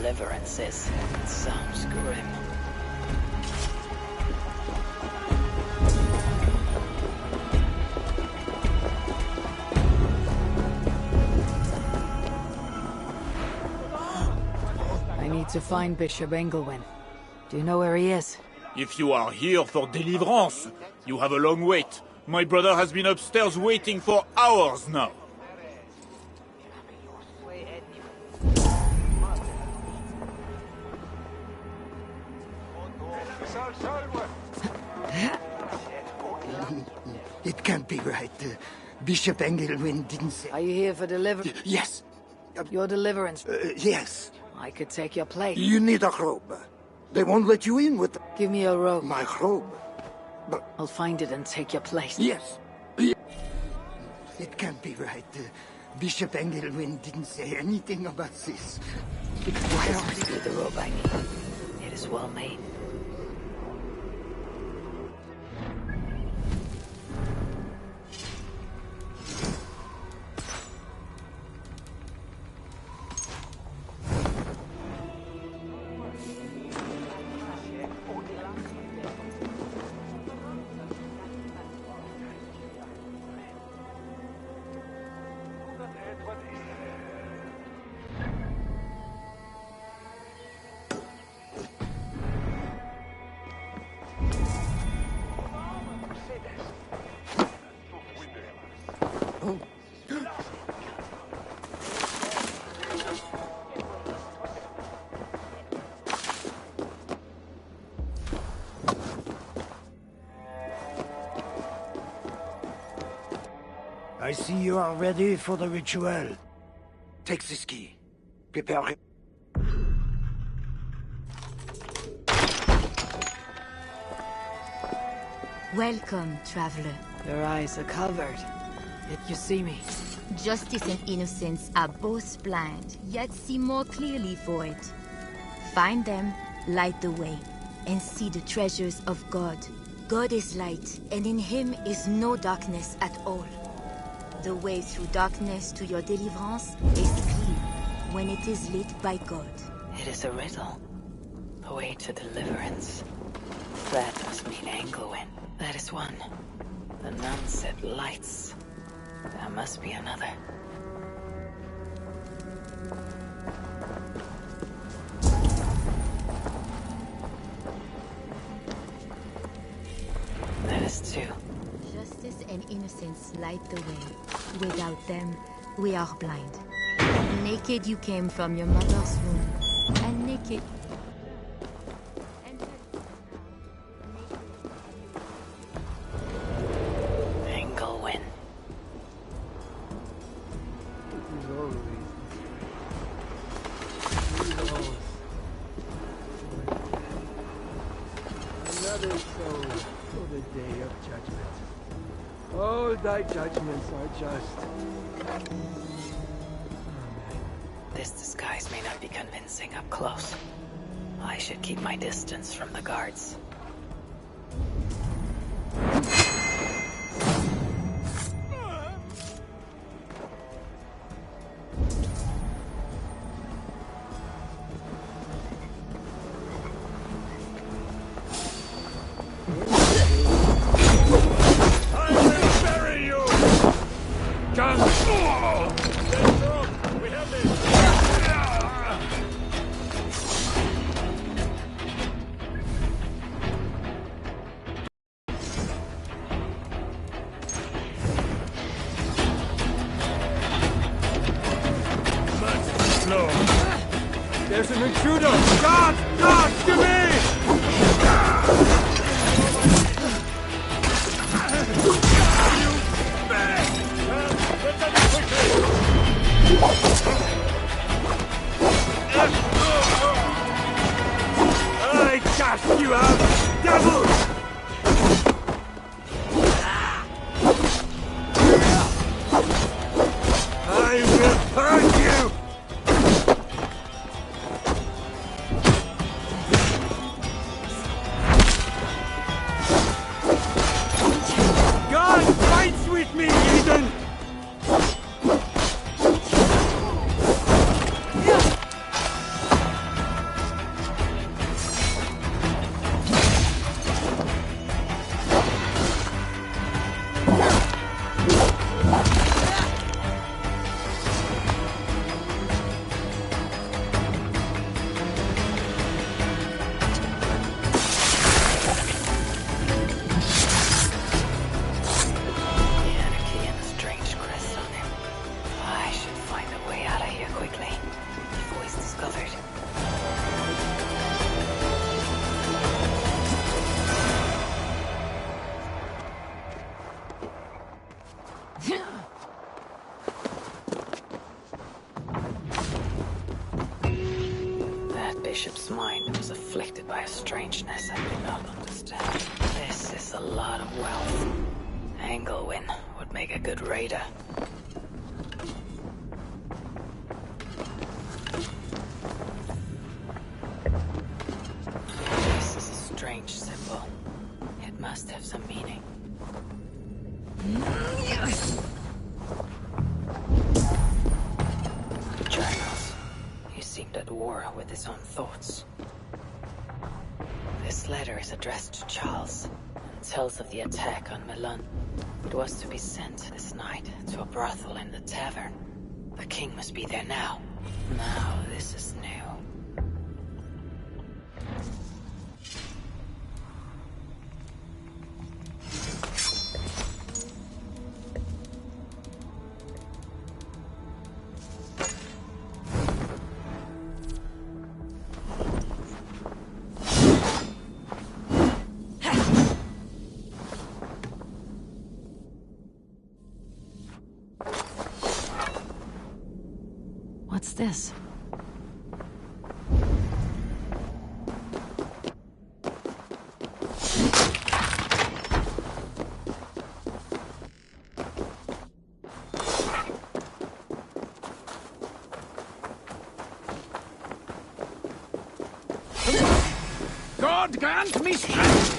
Deliverances. It sounds grim. I need to find Bishop Engelwin. Do you know where he is? If you are here for deliverance, you have a long wait. My brother has been upstairs waiting for hours now. It can't be right. Bishop Engelwin didn't say... Are you here for deliverance? Yes. Your deliverance? Yes. I could take your place. You need a robe. They won't let you in with... Give me a robe. My robe? But... I'll find it and take your place. Yes. It can't be right. Bishop Engelwin didn't say anything about this. Why are you... the robe I need. It is well made. I see you are ready for the ritual. Take this key. Prepare it. Welcome, traveler. Your eyes are covered. Yet you see me. Justice and innocence are both blind, yet see more clearly for it. Find them, light the way, and see the treasures of God. God is light, and in him is no darkness at all. The way through darkness to your deliverance is clear when it is lit by God. It is a riddle. The way to deliverance. That must mean Engelwin. That is one. The nun said lights. There must be another. saints light the way. Without them, we are blind. Naked you came from your mother's womb, and naked... Engelwin. Another soul for the day of judgment. All thy judgments are just. This disguise may not be convincing up close. I should keep my distance from the guards. There's an intruder! God! God! To me! I cast you out, devil! I will purge you! Bishop's mind was afflicted by a strangeness I did not understand. This is a lot of wealth. Engelwin would make a good raider. This is a strange symbol. It must have some meaning. Journals. He seemed at war with his own thoughts. This letter is addressed to Charles and tells of the attack on Milan. It was to be sent this night to a brothel in the tavern. The king must be there now. Now this is new. What's this? God grant me strength!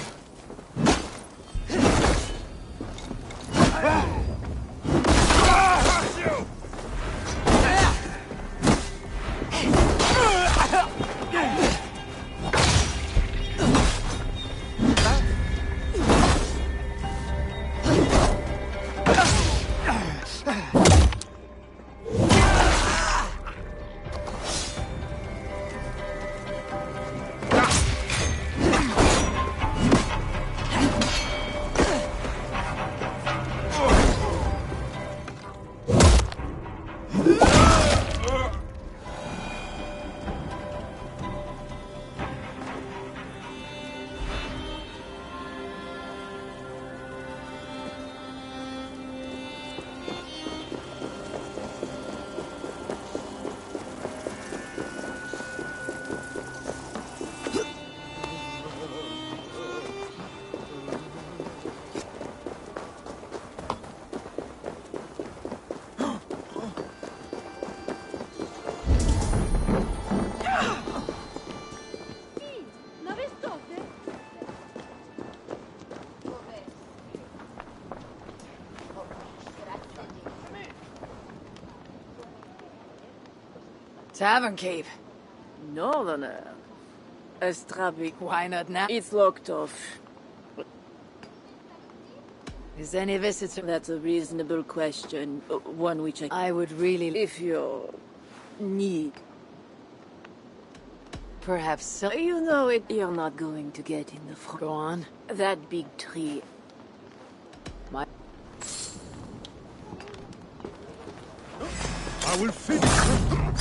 Tavern keep. Northerner. Estrabic. Why not now? It's locked off. Is any visitor? That's a reasonable question. One which I would really... If you need... Perhaps so. You know it. You're not going to get in the front. Go on. That big tree. My... I will finish them.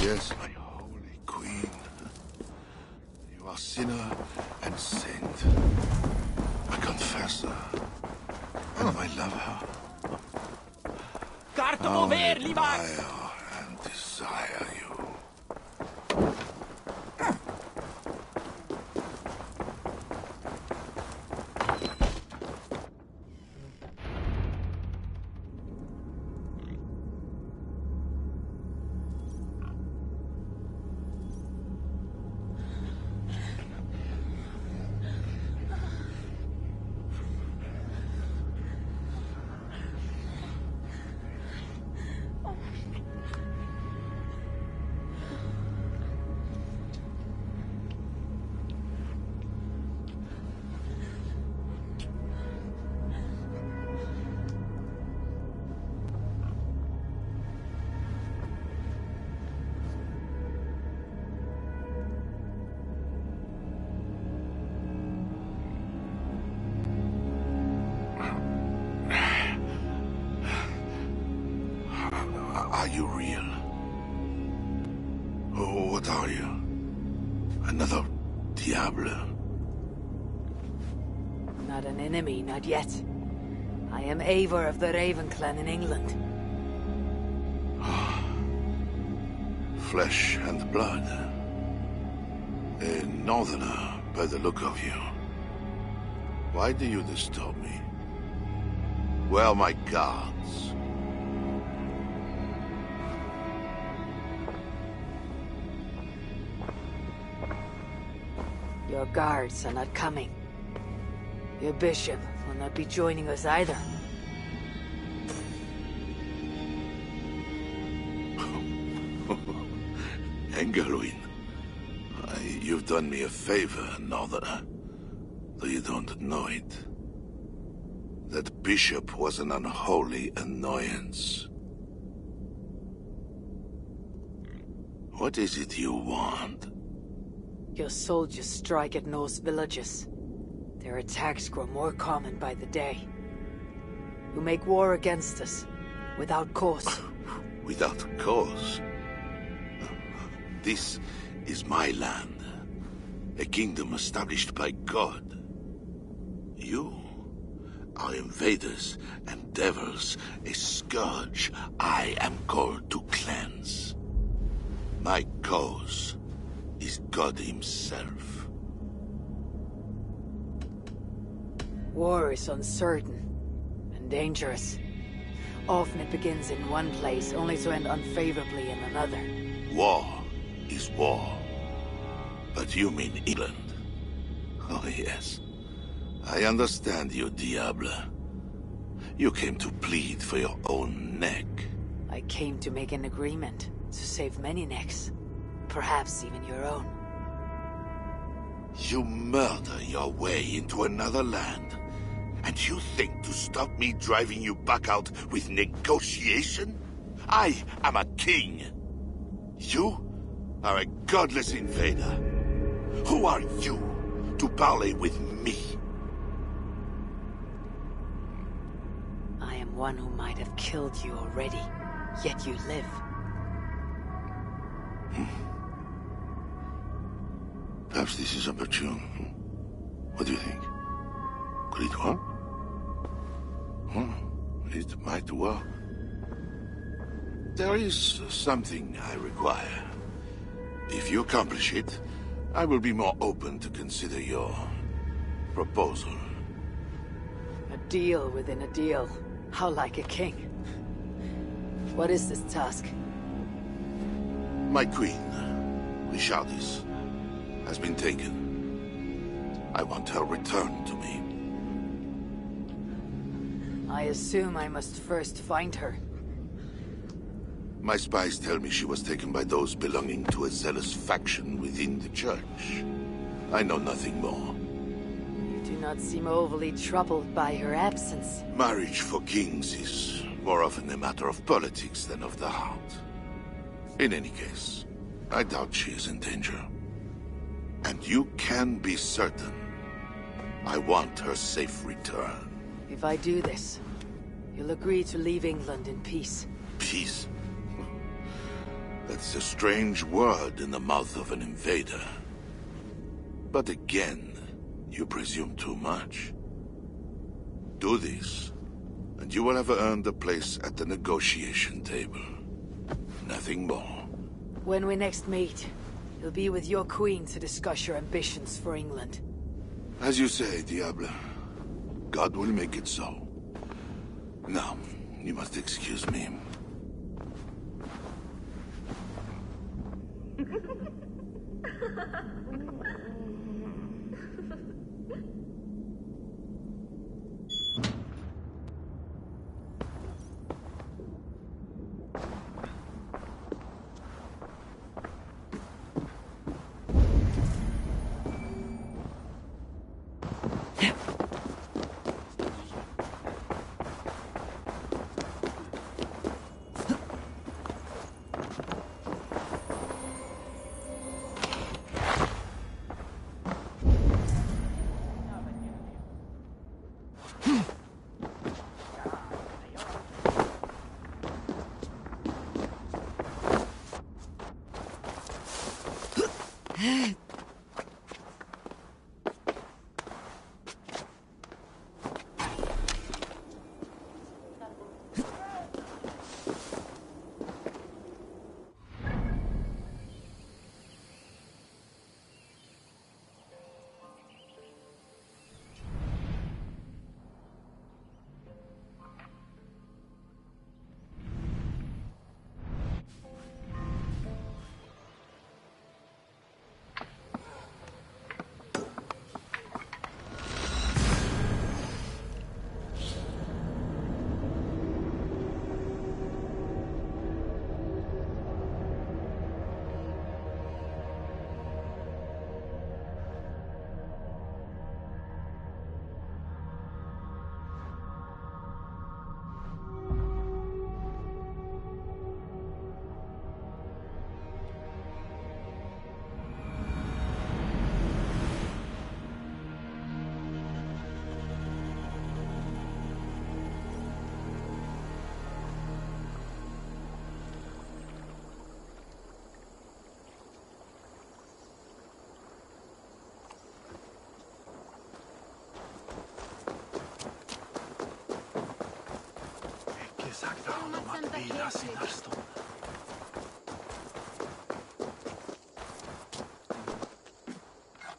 Yes, my holy queen. You are sinner and saint. I confess her. And I love her. Carte How I ouvert, admire and desire you. Are you real? Oh, what are you? Another Diablo? Not an enemy, not yet. I am Eivor of the Raven clan in England. Flesh and blood. A northerner, by the look of you. Why do you disturb me? Where are my guards? Your guards are not coming. Your bishop will not be joining us either. Engelwin, you've done me a favor, Northerner, though you don't know it. That bishop was an unholy annoyance. What is it you want? Your soldiers strike at Norse villages. Their attacks grow more common by the day. You make war against us, without cause. Without cause? This is my land. A kingdom established by God. You are invaders and devils, a scourge I am called to cleanse. My cause is God himself. War is uncertain and dangerous. Often it begins in one place, only to end unfavorably in another. War is war. But you mean England? Oh, yes. I understand you, Diablo. You came to plead for your own neck. I came to make an agreement to save many necks. Perhaps even your own. You murder your way into another land, and you think to stop me driving you back out with negotiation? I am a king. You are a godless invader. Who are you to parley with me? I am one who might have killed you already, yet you live. Perhaps this is opportune. What do you think? Could it work? It might work. There is something I require. If you accomplish it, I will be more open to consider your proposal. A deal within a deal. How like a king. What is this task? My queen, Richardis, has been taken. I want her returned to me. I assume I must first find her. My spies tell me she was taken by those belonging to a zealous faction within the church. I know nothing more. You do not seem overly troubled by her absence. Marriage for kings is more often a matter of politics than of the heart. In any case, I doubt she is in danger. And you can be certain I want her safe return. If I do this, you'll agree to leave England in peace. Peace? That's a strange word in the mouth of an invader. But again, you presume too much. Do this, and you will have earned a place at the negotiation table. Nothing more. When we next meet, you'll be with your queen to discuss your ambitions for England. As you say, Diable. God will make it so. Now, you must excuse me.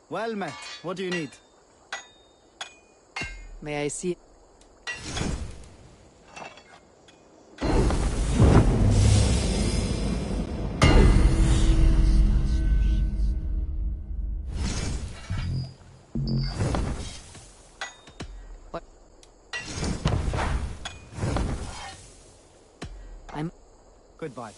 Well met. What do you need? May I see? What? I'm... Goodbye.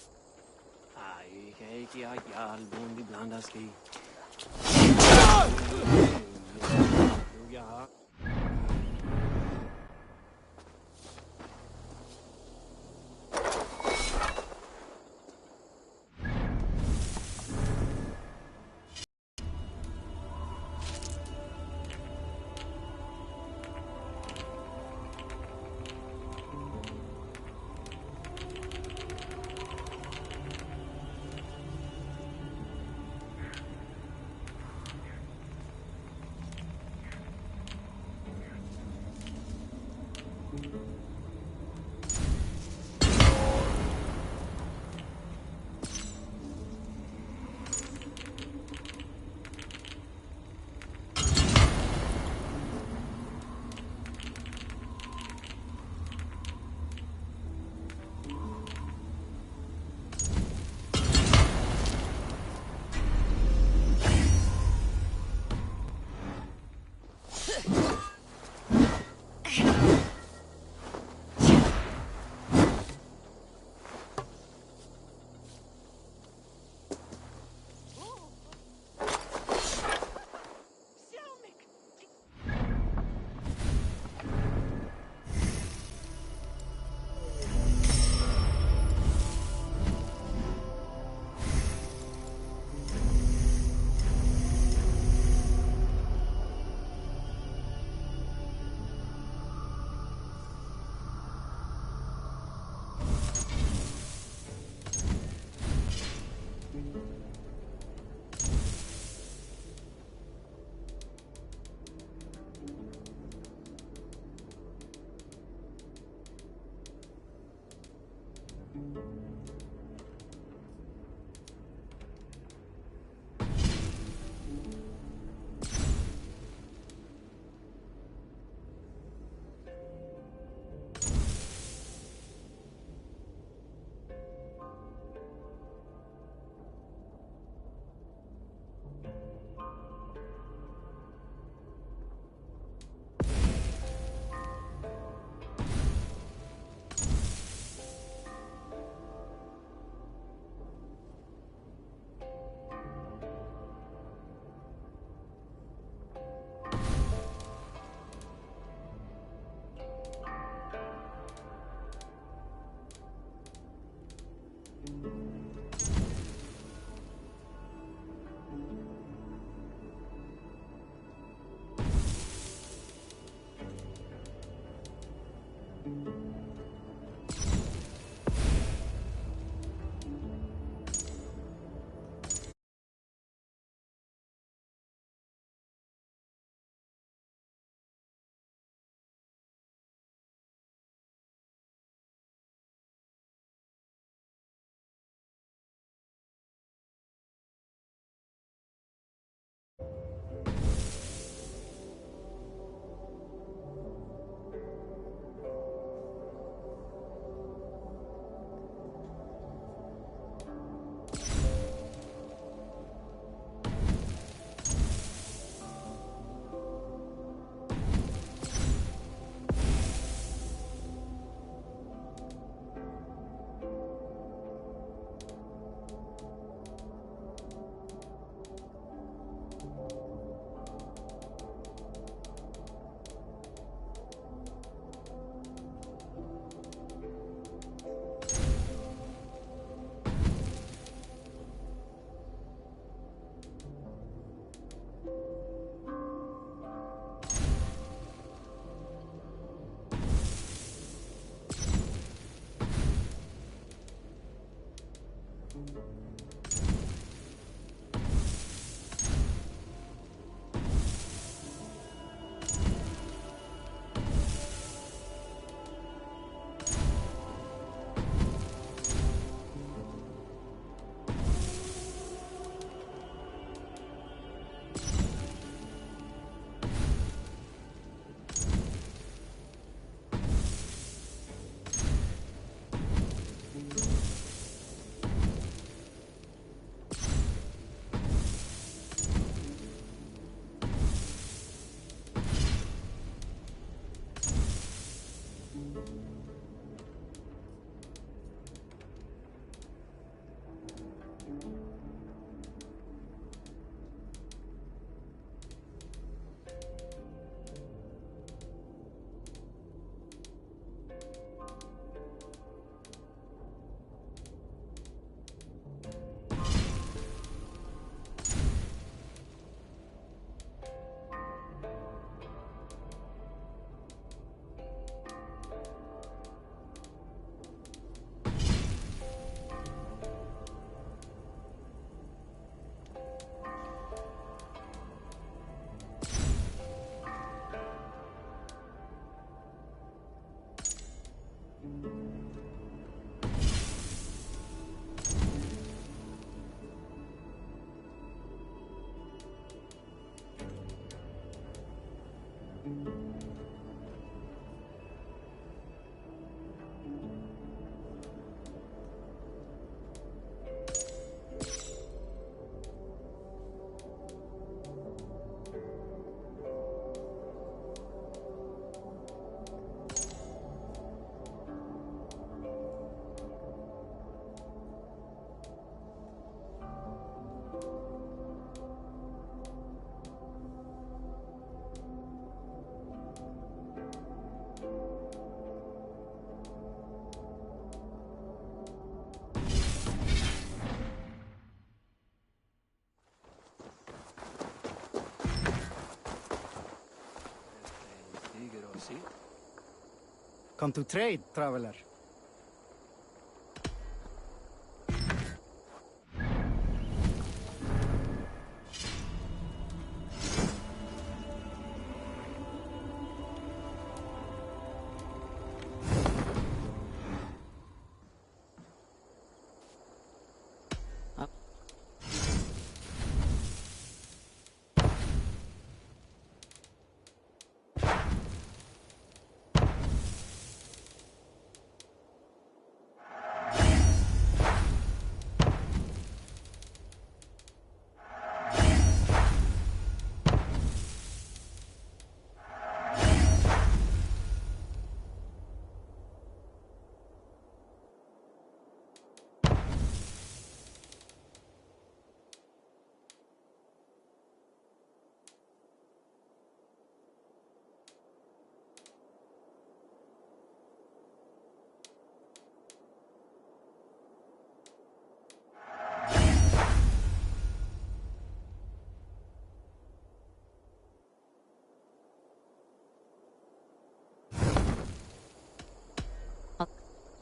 Come to trade, traveler.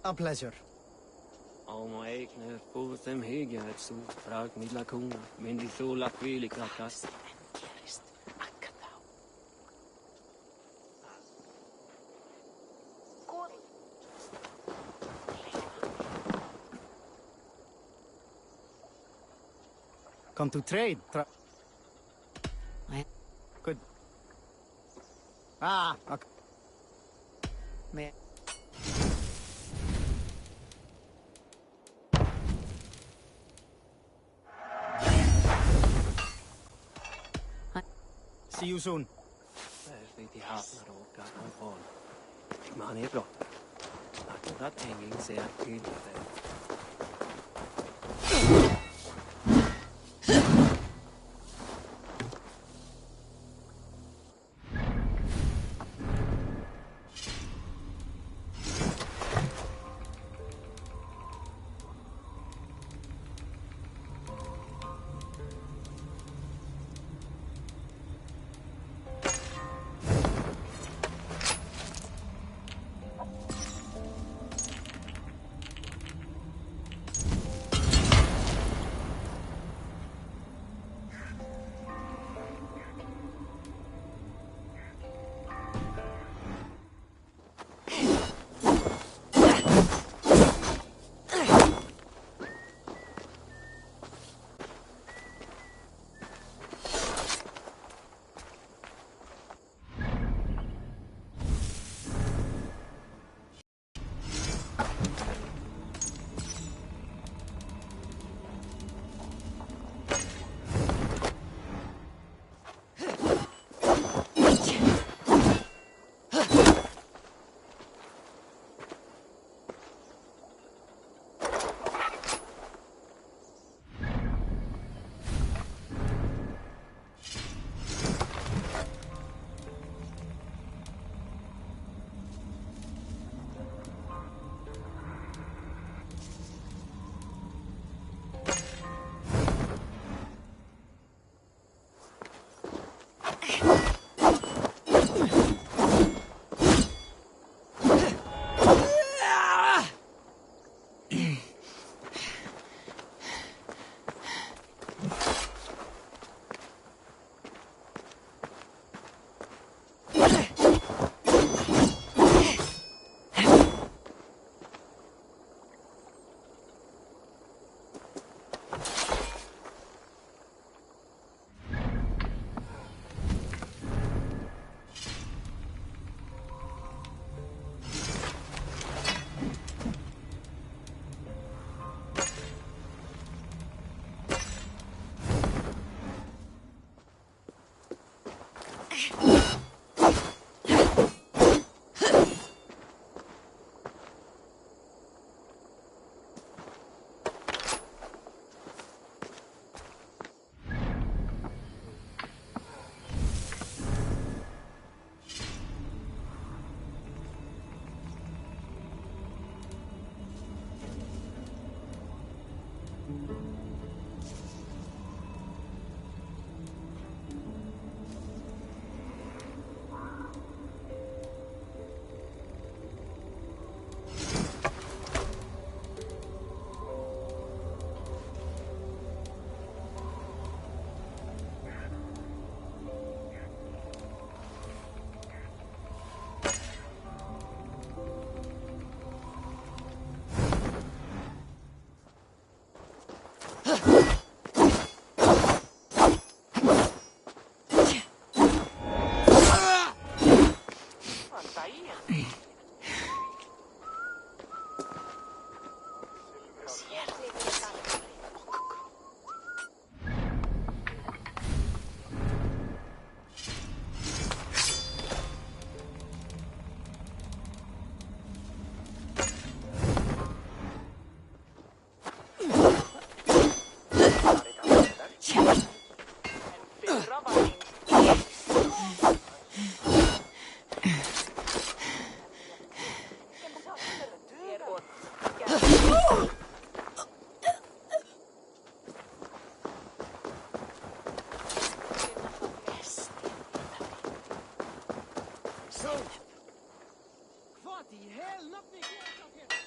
A pleasure. Om egne voor dem hege het zo vraag niet la kung, men die zo la kweli krakas. Come to trade, Good. Ah, okay. Me. See you soon. Die haten er ook aan. Ik maak niet bra. Dat hanging ser tydligt.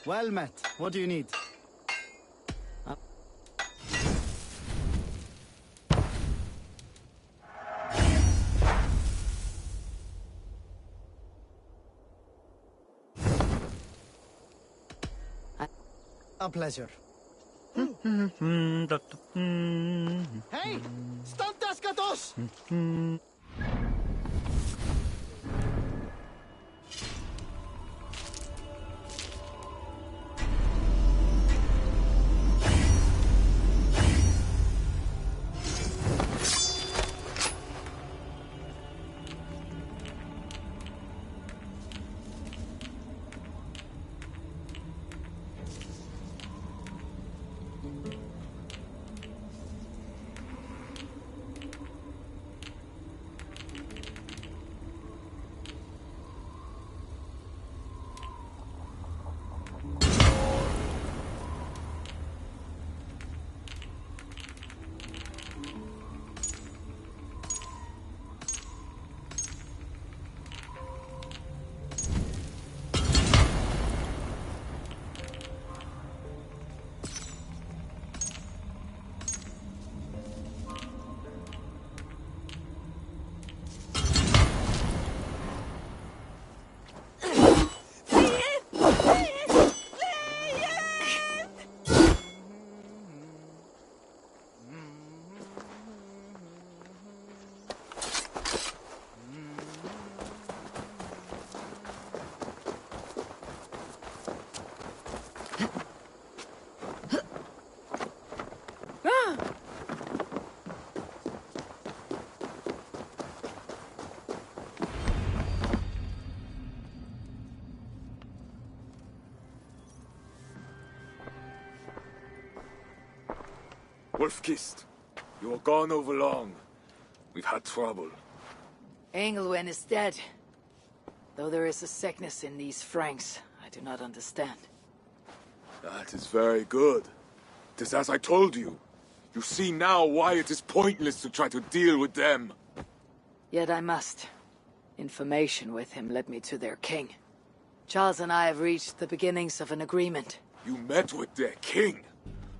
Well met. What do you need? A pleasure. Hey! Stantas katos! Wolf-Kissed, you were gone over long. We've had trouble. Engelwin is dead. Though there is a sickness in these Franks, I do not understand. That is very good. It is as I told you. You see now why it is pointless to try to deal with them. Yet I must. Information with him led me to their king. Charles and I have reached the beginnings of an agreement. You met with their king?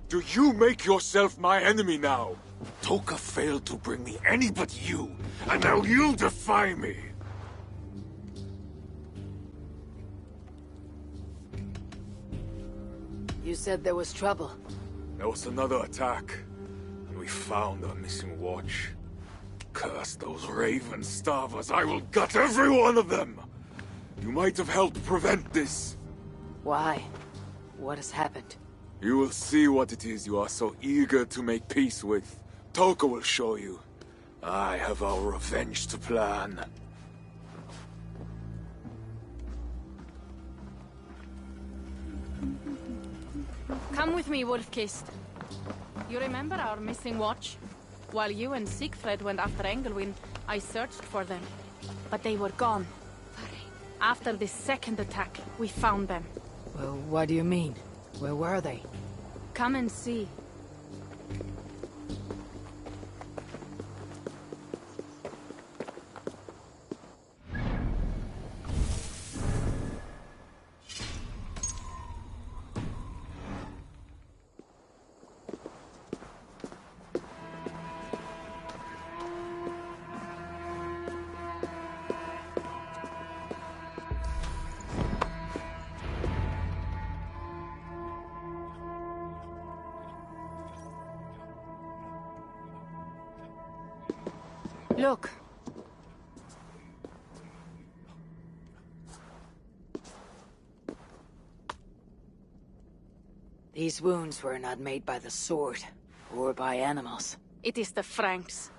Do you make yourself my enemy now? Toka failed to bring me any but you, and now you defy me! You said there was trouble. There was another attack, and we found our missing watch. Curse those raven starvers, I will gut every one of them! You might have helped prevent this. Why? What has happened? You will see what it is you are so eager to make peace with. Toka will show you. I have our revenge to plan. Come with me, Wolf-Kissed. You remember our missing watch? While you and Siegfried went after Engelwin, I searched for them. But they were gone. After the second attack, we found them. Well, what do you mean? Where were they? Come and see. Look. These wounds were not made by the sword, or by animals. It is the Franks.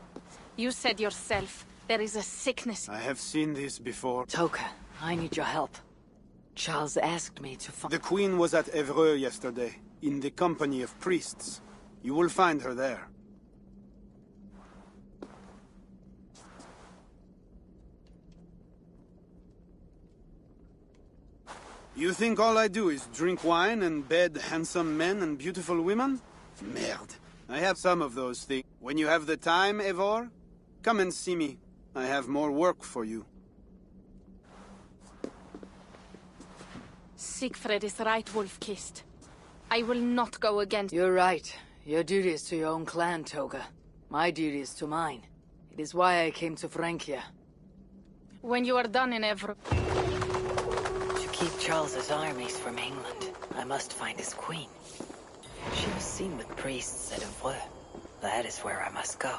You said yourself, there is a sickness. I have seen this before. Toka, I need your help. Charles asked me to find... The Queen was at Evreux yesterday, in the company of priests. You will find her there. You think all I do is drink wine and bed handsome men and beautiful women? Merde. I have some of those things. When you have the time, Eivor, come and see me. I have more work for you. Siegfried is right, Wolf-Kissed. I will not go against... You're right. Your duty is to your own clan, Toga. My duty is to mine. It is why I came to Francia. When you are done in Evreux... To keep Charles's armies from England, I must find his queen. She was seen with priests at Evreux. That is where I must go.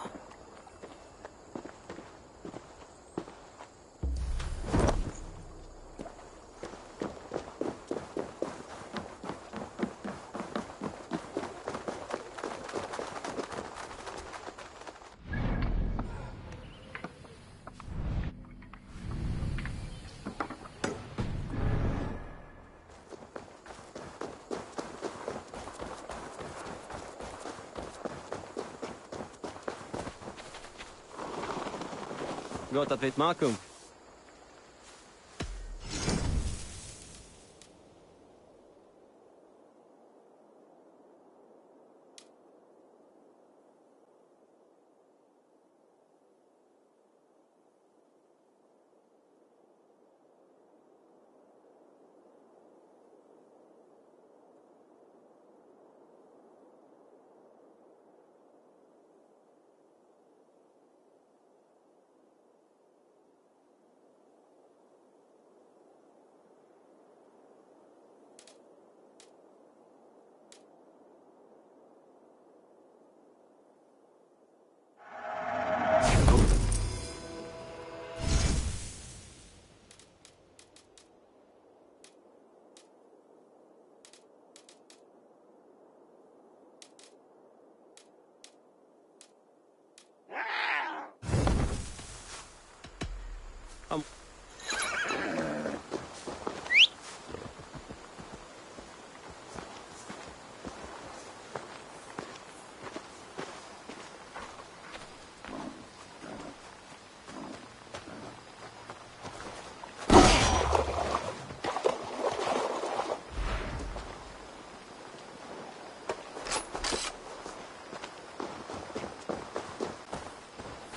Gott att vet Markum.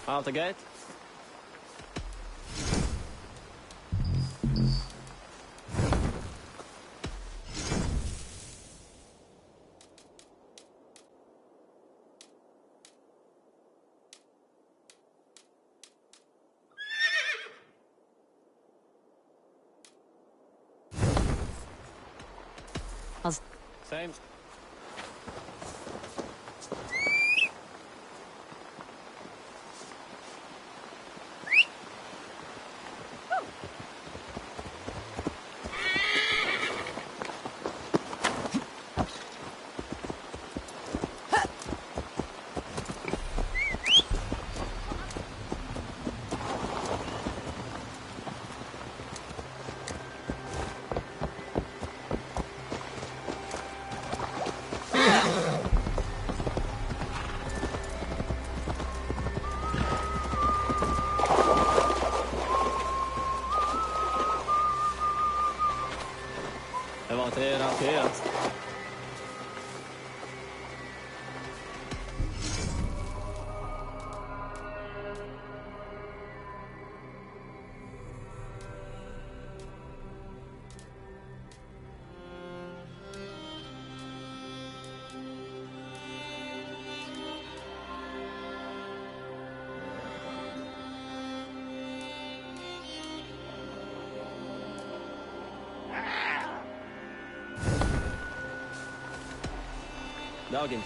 Out the gate. Same. Hanterat. Dagen.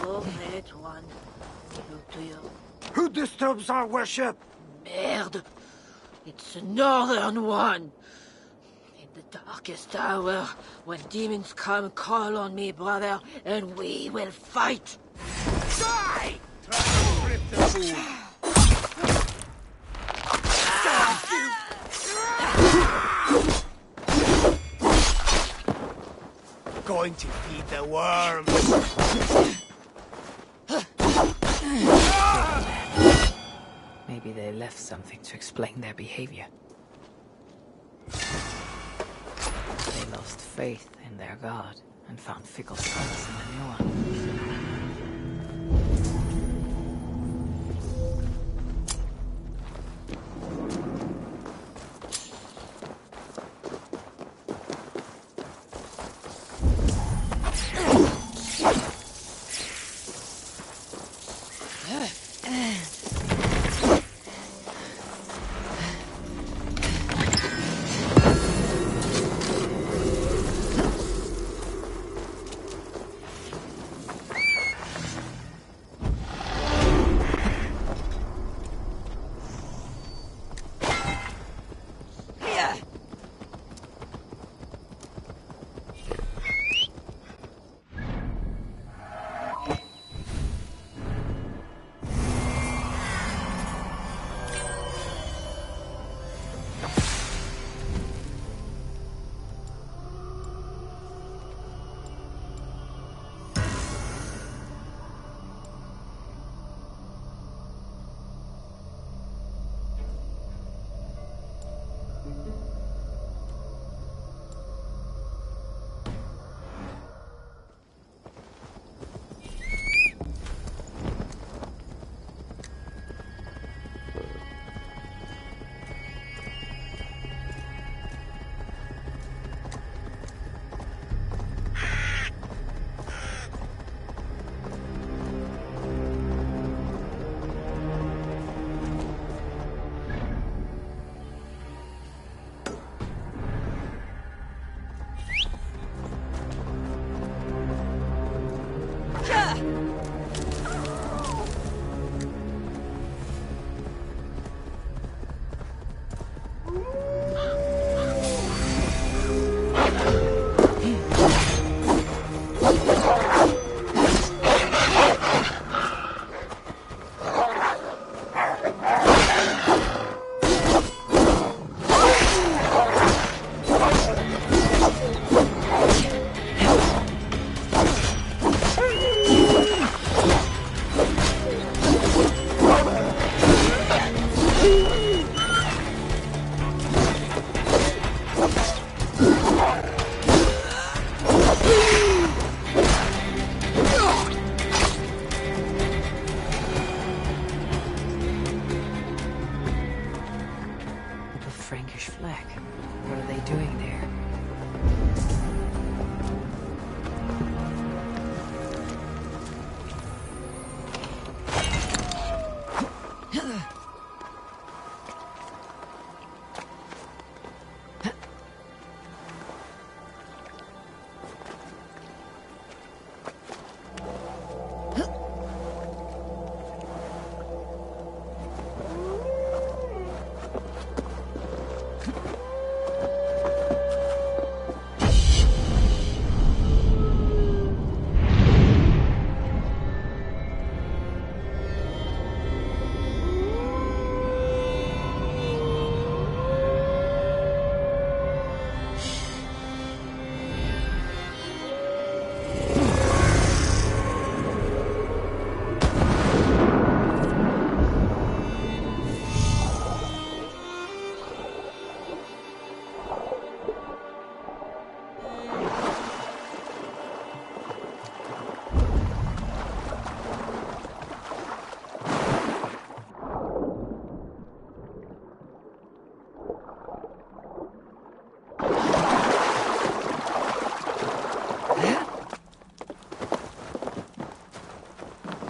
Great One, we look to you. Who disturbs our worship? Merde! It's the Northern One! In the darkest hour, when demons come, call on me, brother, and we will fight! Die! Try to rip the fool. Going to feed the worms. Maybe they left something to explain their behavior. They lost faith in their god and found fickle spots in the new one.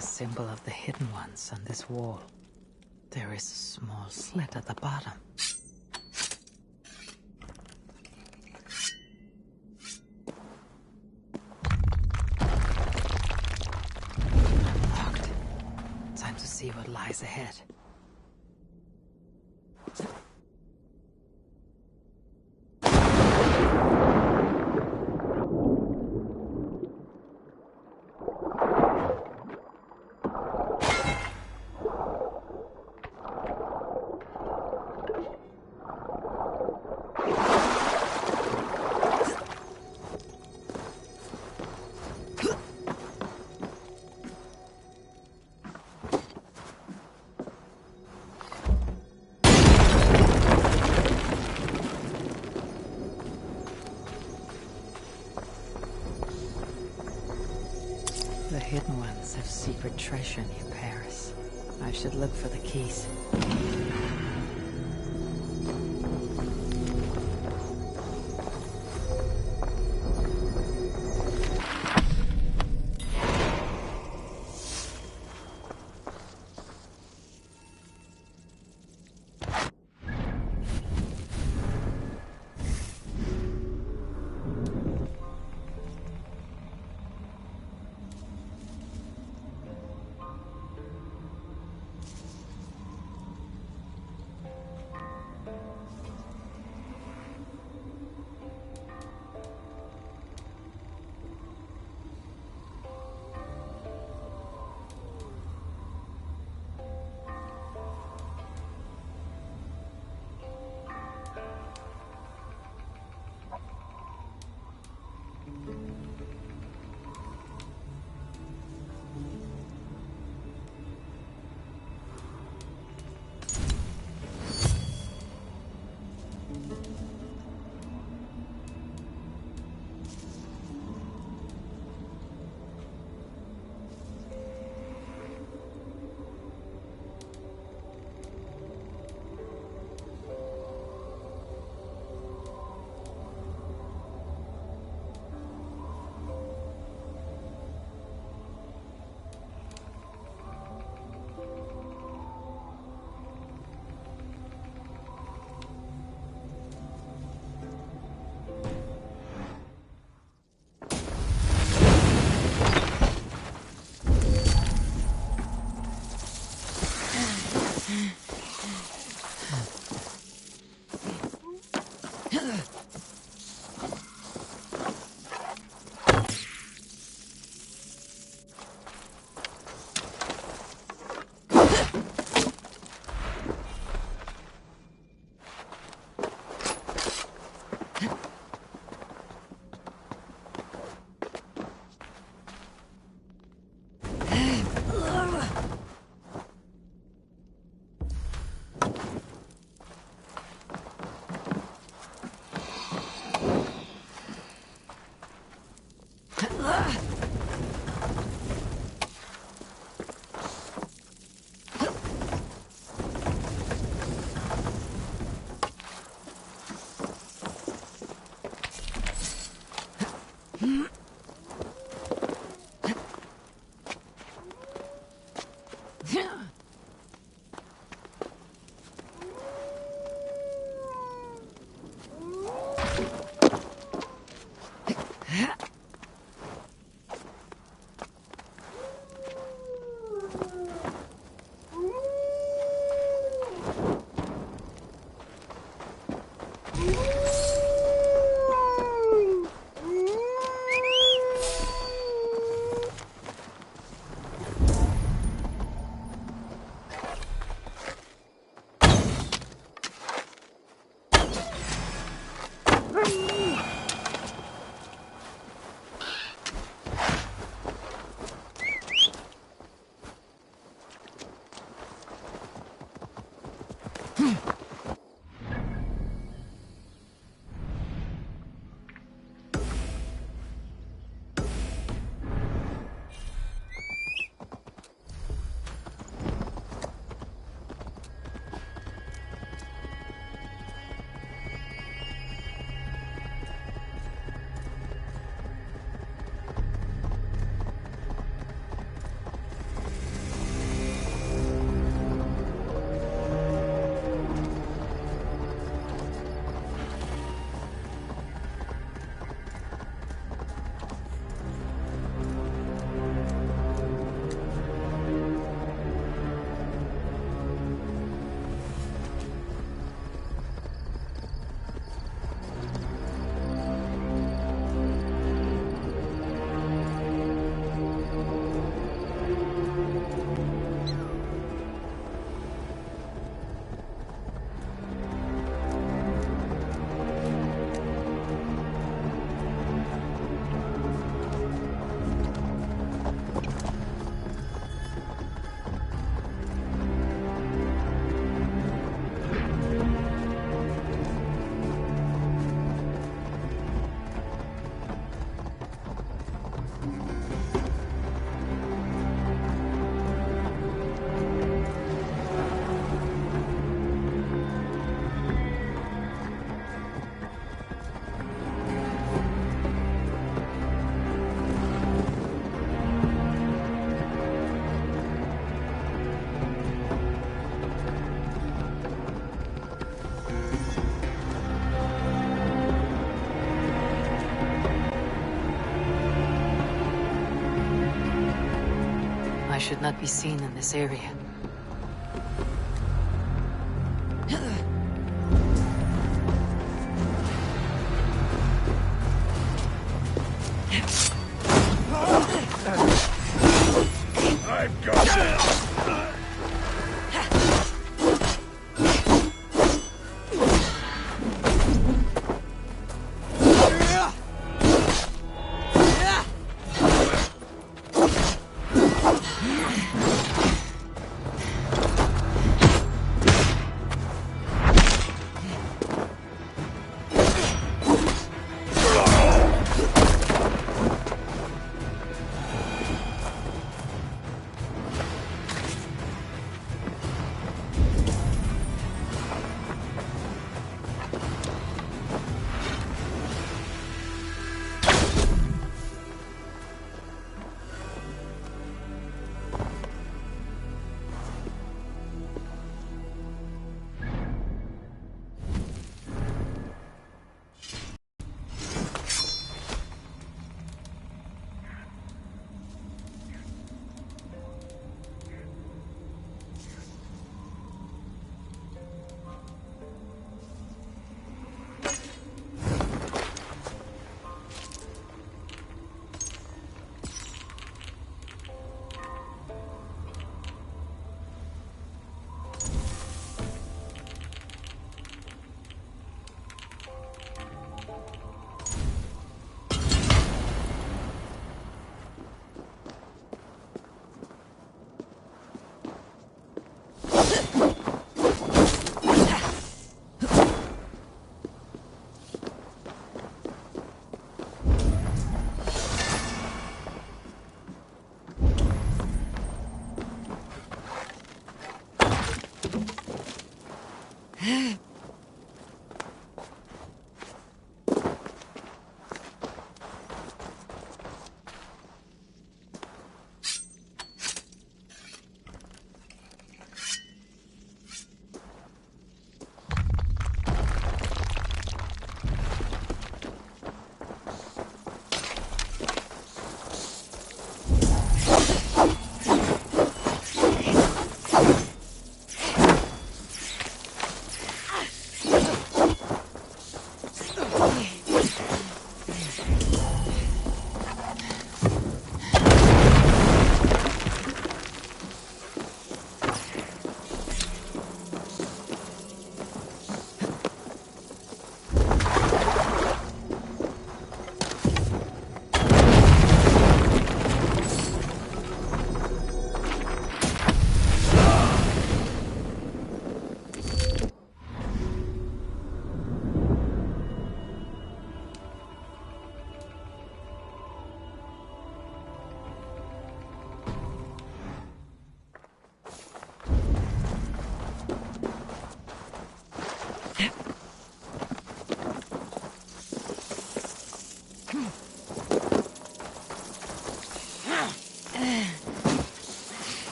Symbol of the hidden ones on this wall. There is a small slit at the bottom. see what lies ahead. The Hidden Ones have secret treasure near Paris. I should look for the keys. should not be seen in this area. I've got it!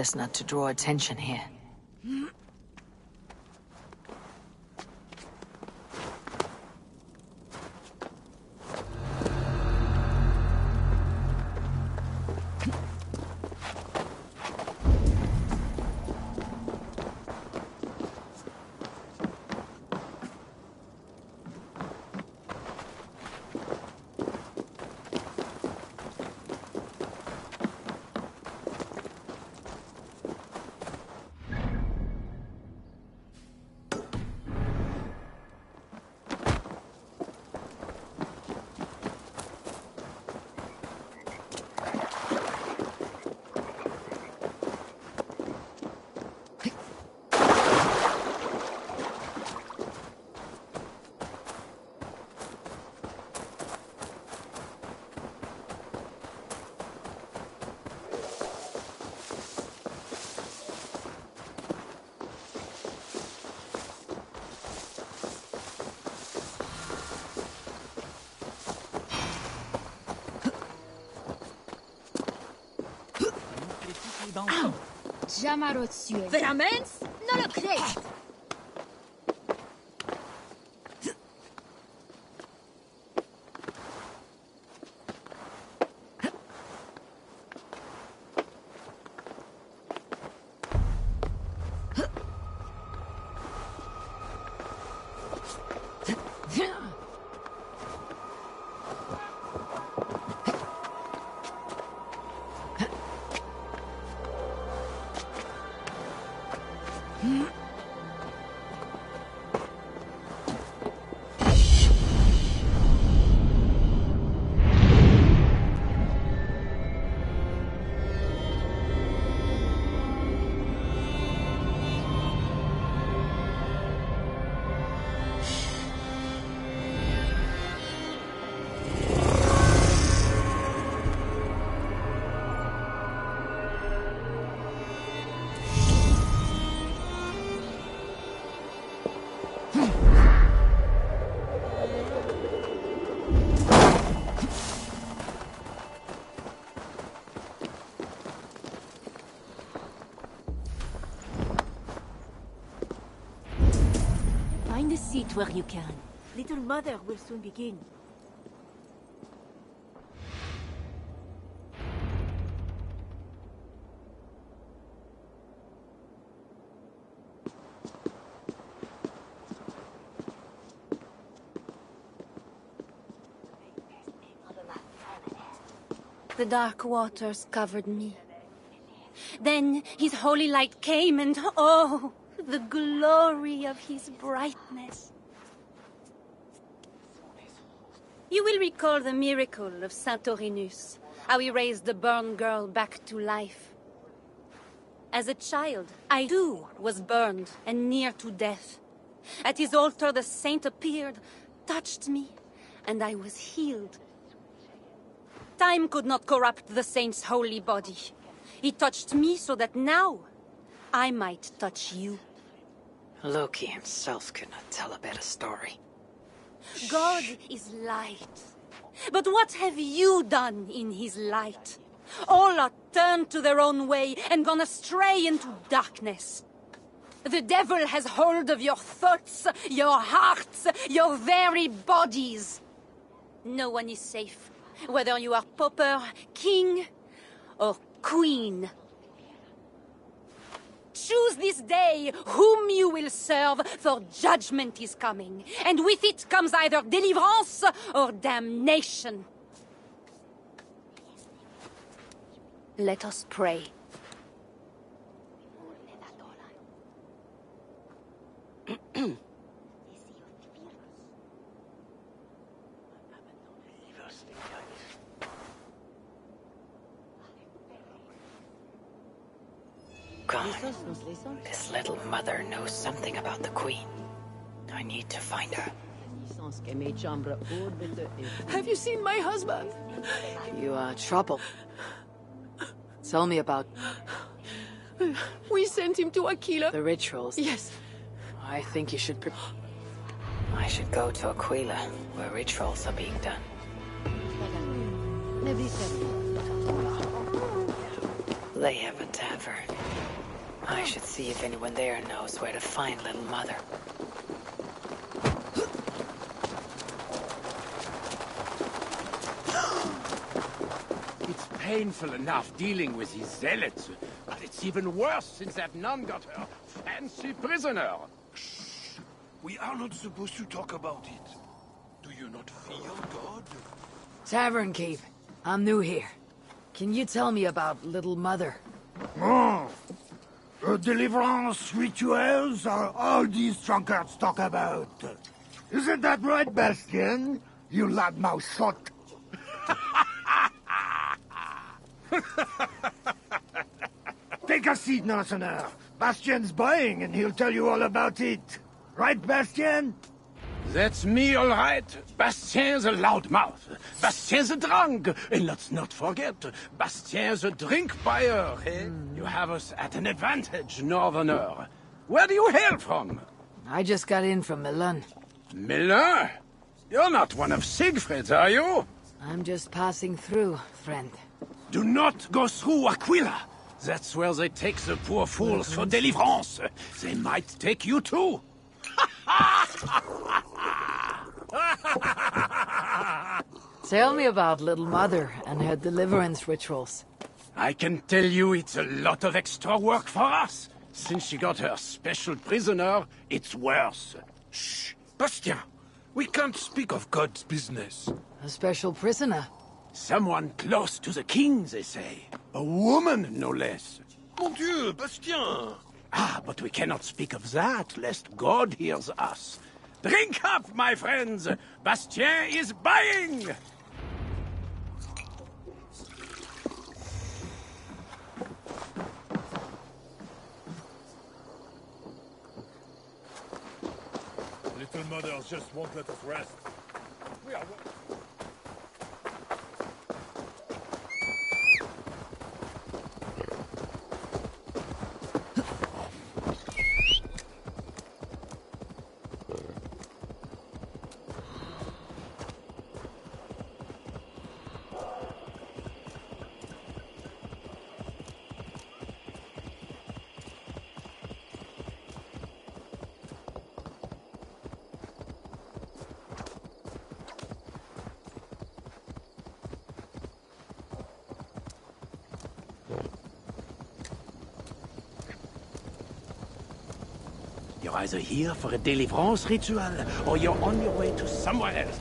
Best not to draw attention here. Jamarotsuel. Veramens? Non le crée. Find a seat where you can. Little Mother will soon begin. The dark waters covered me. Then his holy light came and oh, the glory of his brightness. You will recall the miracle of Saint Aurinus, how he raised the burned girl back to life. As a child, I too was burned and near to death. At his altar the saint appeared, touched me, and I was healed. Time could not corrupt the saint's holy body. He touched me so that now I might touch you. Loki himself could not tell a better story. God is light. But what have you done in his light? All are turned to their own way and gone astray into darkness. The devil has hold of your thoughts, your hearts, your very bodies. No one is safe, whether you are pauper, king, or queen. Choose this day whom you will serve, for judgment is coming, and with it comes either deliverance or damnation. Let us pray. God, this little mother knows something about the Queen. I need to find her. Have you seen my husband? You are trouble. Tell me about We sent him to Aquila. the rituals. Yes. I think you should I should go to Aquila, where rituals are being done. They have a tavern. I should see if anyone there knows where to find little mother. It's painful enough dealing with these zealots, but it's even worse since that nun got her fancy prisoner. We are not supposed to talk about it. Do you not fear God? Tavern keep. I'm new here. Can you tell me about little mother? Oh. Deliverance rituals are all these drunkards talk about. Isn't that right, Bastien? You loudmouth sot. Take a seat, Northerner. Bastien's buying, and he'll tell you all about it. Right, Bastien? That's me, all right. Bastien's a loudmouth. Bastien's a drunk. And let's not forget, Bastien's a drink buyer, eh? You have us at an advantage, Northerner. Where do you hail from? I just got in from Milan. Milan? You're not one of Siegfried's, are you? I'm just passing through, friend. Do not go through Aquila. That's where they take the poor fools for deliverance. They might take you too. Tell me about Little Mother and her deliverance rituals. I can tell you it's a lot of extra work for us. Since she got her special prisoner, it's worse. Shh! Bastien! We can't speak of God's business. A special prisoner? Someone close to the king, they say. A woman, no less. Mon Dieu, Bastien! Ah, but we cannot speak of that, lest God hears us. Drink up, my friends! Bastien is buying! Little mothers just won't let us rest. We are... You're either here for a deliverance ritual, or you're on your way to somewhere else.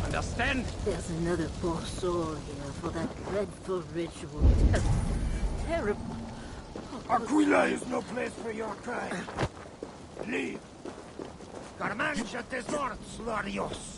Understand? There's another poor soul here for that dreadful ritual. Terrible. Aquila is no place for your kind. Leave. Carmancha tesorts, Larios.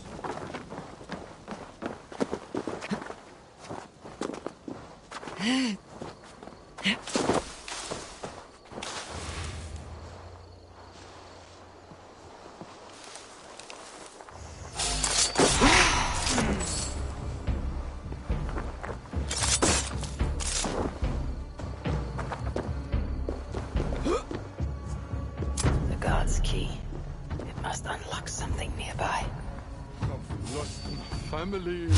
Family.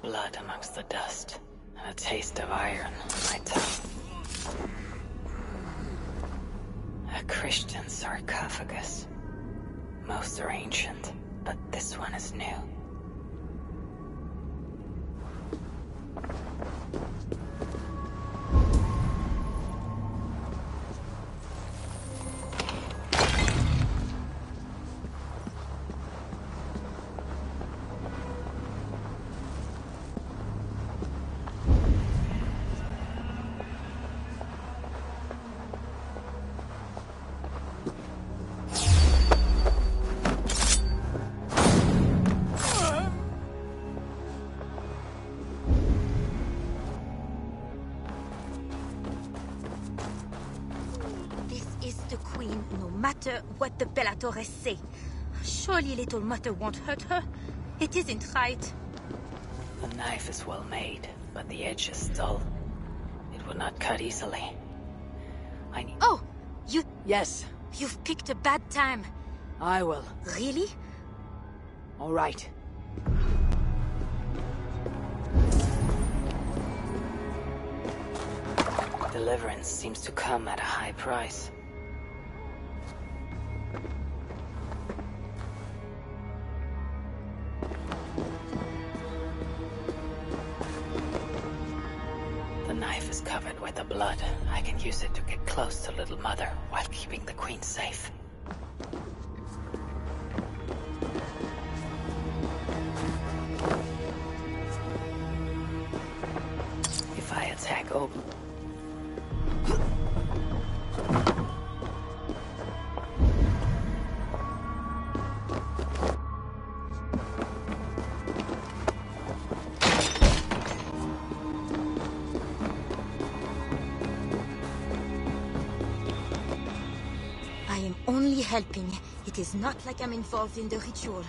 Blood amongst the dust, and a taste of iron on my tongue. A Christian sarcophagus. Most are ancient, but this one is new. What the Bellatores say. Surely Little Mother won't hurt her. It isn't right. The knife is well made, but the edge is dull. It would not cut easily. I need... Oh! You... Yes? You've picked a bad time. I will. Really? All right. Deliverance seems to come at a high price. The knife is covered with the blood. I can use it to get close to Little Mother while keeping the Queen safe. If I attack open... only helping. It is not like I'm involved in the ritual.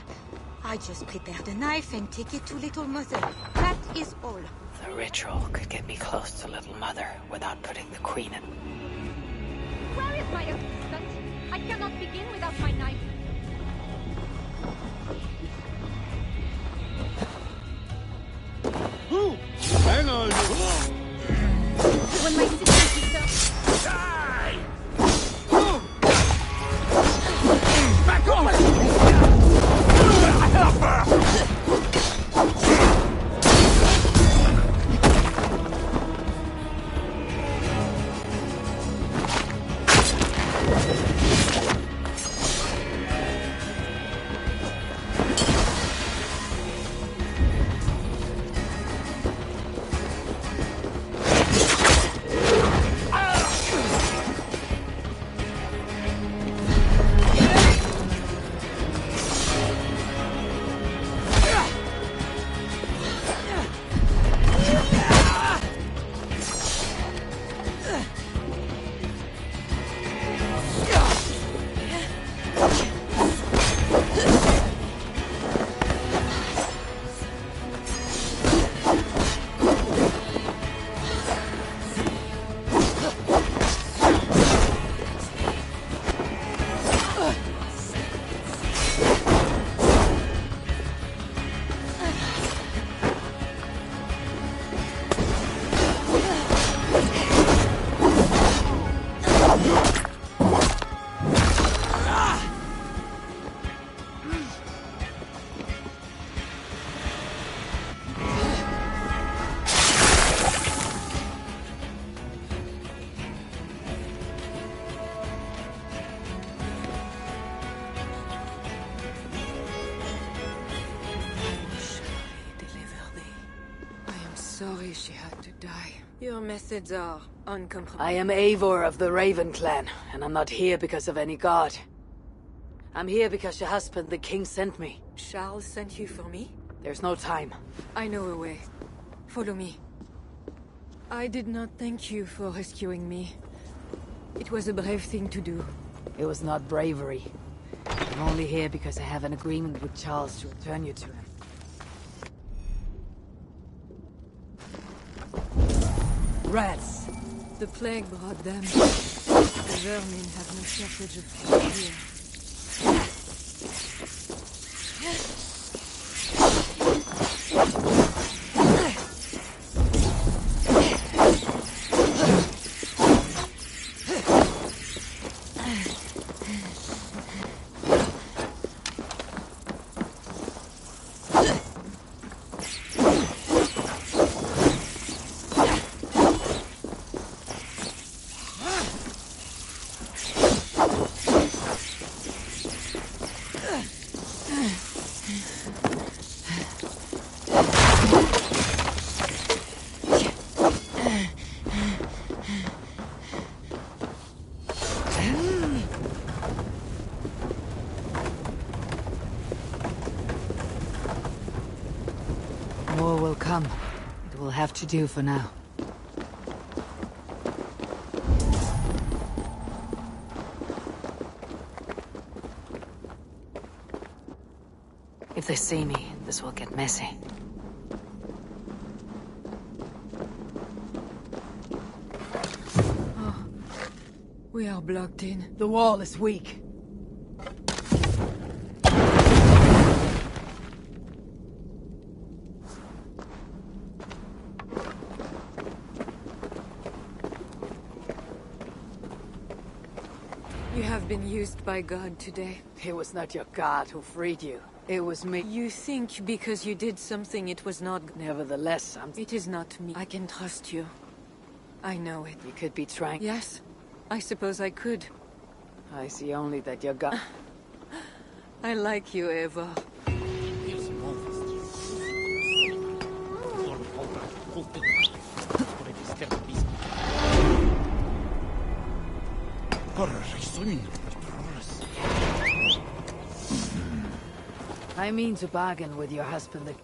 I just prepare the knife and take it to Little Mother. That is all. The ritual could get me close to Little Mother without putting the Queen in. Where is my assistant? I cannot begin without my knife. Hang on! When my sister is Die! Back off! Sorry she had to die. Your methods are uncompromising. I am Eivor of the Raven Clan, and I'm not here because of any god. I'm here because your husband, the king, sent me. Charles sent you for me? There's no time. I know a way. Follow me. I did not thank you for rescuing me. It was a brave thing to do. It was not bravery. I'm only here because I have an agreement with Charles to return you to him. Rats! The plague brought them. The vermin have no shortage of food here. More will come. It will have to do for now. If they see me, this will get messy. Oh, we are blocked in. The wall is weak. You have been used by God today. It was not your god who freed you. It was me. You think because you did something it was not... Nevertheless, It is not me. I can trust you. I know it. You could be trying... Yes, I suppose I could. I see only that your god... I like you, Eva. I mean to bargain with your husband.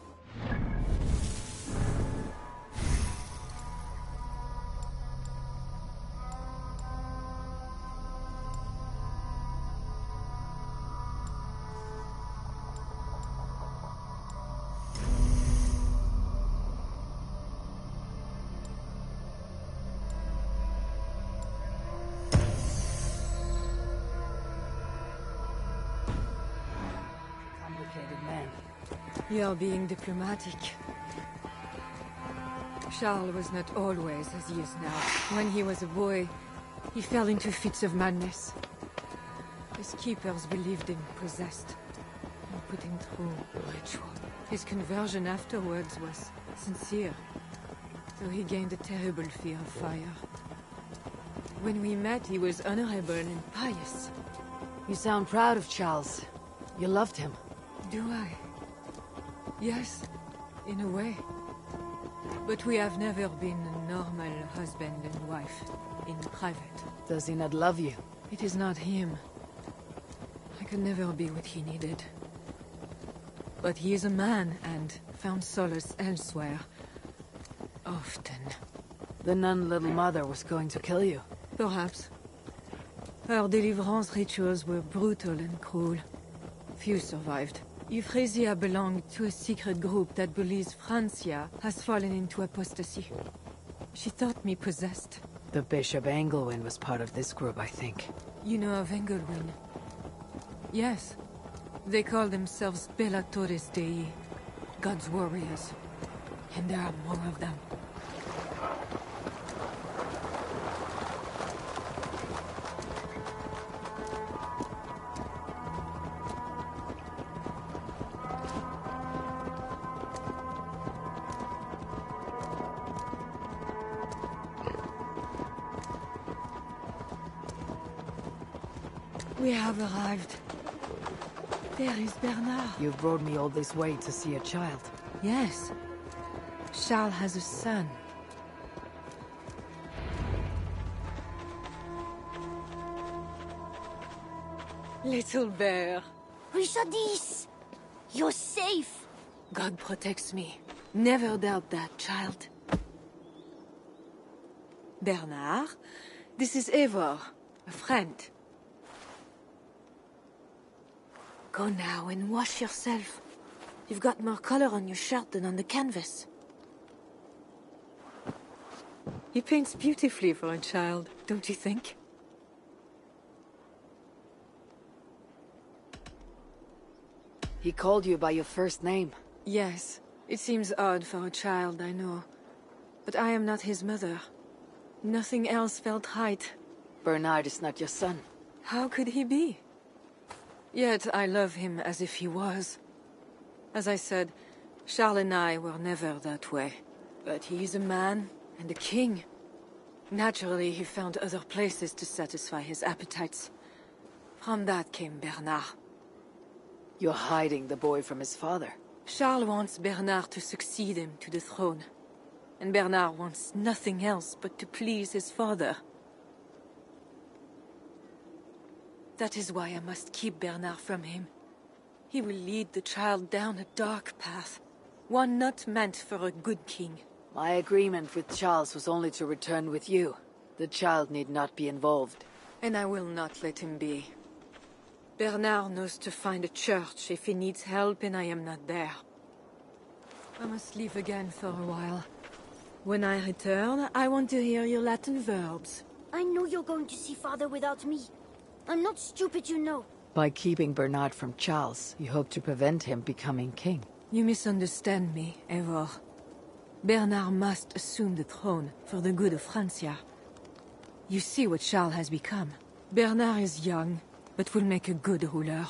You're being diplomatic. Charles was not always as he is now. When he was a boy, he fell into fits of madness. His keepers believed him possessed and put him through a ritual. His conversion afterwards was sincere, though he gained a terrible fear of fire. When we met, he was honorable and pious. You sound proud of Charles. You loved him. Do I? Yes, in a way. But we have never been a normal husband and wife, in private. Does he not love you? It is not him. I could never be what he needed. But he is a man, and found solace elsewhere. Often. The nun Little Mother was going to kill you. Perhaps. Her deliverance rituals were brutal and cruel. Few survived. Euphrasia belonged to a secret group that believes Francia has fallen into apostasy. She thought me possessed. The Bishop Engelwin was part of this group, I think. You know of Engelwin? Yes. They call themselves Bellatores Dei, God's warriors. And there are more of them. We have arrived. There is Bernard. You've brought me all this way to see a child. Yes. Charles has a son. Little bear. Richardis! You're safe! God protects me. Never doubt that, child. Bernard, this is Eivor, a friend. Go now and wash yourself. You've got more color on your shirt than on the canvas. He paints beautifully for a child, don't you think? He called you by your first name. Yes. It seems odd for a child, I know. But I am not his mother. Nothing else felt right. Bernard is not your son. How could he be? Yet I love him as if he was. As I said, Charles and I were never that way. But he is a man and a king. Naturally, he found other places to satisfy his appetites. From that came Bernard. You're hiding the boy from his father. Charles wants Bernard to succeed him to the throne. And Bernard wants nothing else but to please his father. That is why I must keep Bernard from him. He will lead the child down a dark path. One not meant for a good king. My agreement with Charles was only to return with you. The child need not be involved. And I will not let him be. Bernard knows to find a church if he needs help and I am not there. I must leave again for a while. When I return, I want to hear your Latin verbs. I know you're going to see Father without me. I'm not stupid, you know. By keeping Bernard from Charles, you hope to prevent him becoming king. You misunderstand me, Eivor. Bernard must assume the throne for the good of Francia. You see what Charles has become. Bernard is young, but will make a good ruler.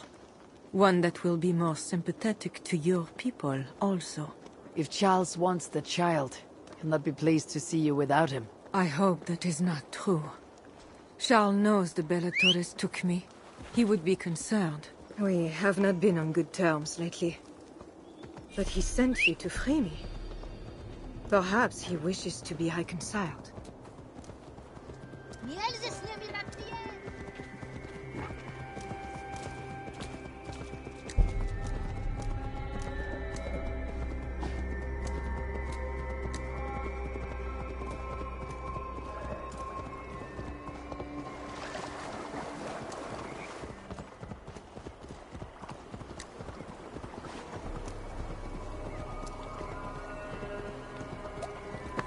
One that will be more sympathetic to your people, also. If Charles wants the child, he'll not be pleased to see you without him. I hope that is not true. Charles knows the Bellatores took me. He would be concerned. We have not been on good terms lately. But he sent you to free me. Perhaps he wishes to be reconciled.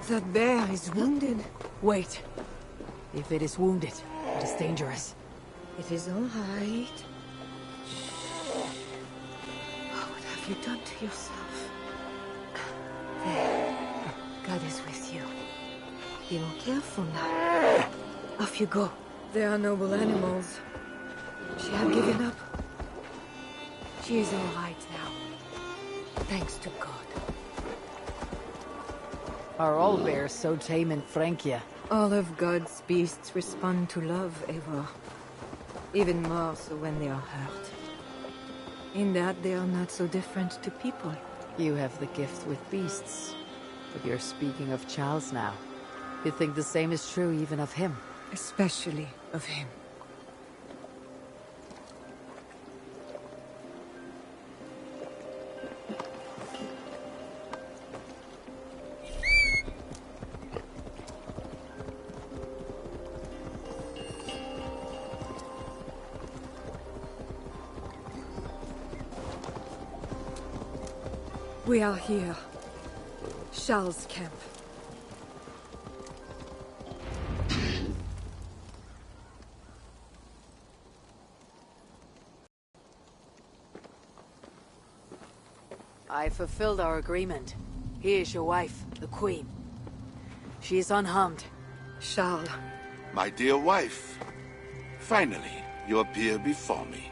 That bear is wounded. Wait. If it is wounded, it is dangerous. It is all right. Shh. What have you done to yourself? Be more careful now. Off you go. They are noble animals. She had given up. She is all right now. Thanks to God. Are all bears so tame in Francia? All of God's beasts respond to love, Eivor. Even more so when they are hurt. In that, they are not so different to people. You have the gift with beasts. But you're speaking of Charles now. You think the same is true even of him? Especially of him. We are here. Charles' camp. I fulfilled our agreement. Here is your wife, the Queen. She is unharmed. Charles. My dear wife, finally you appear before me.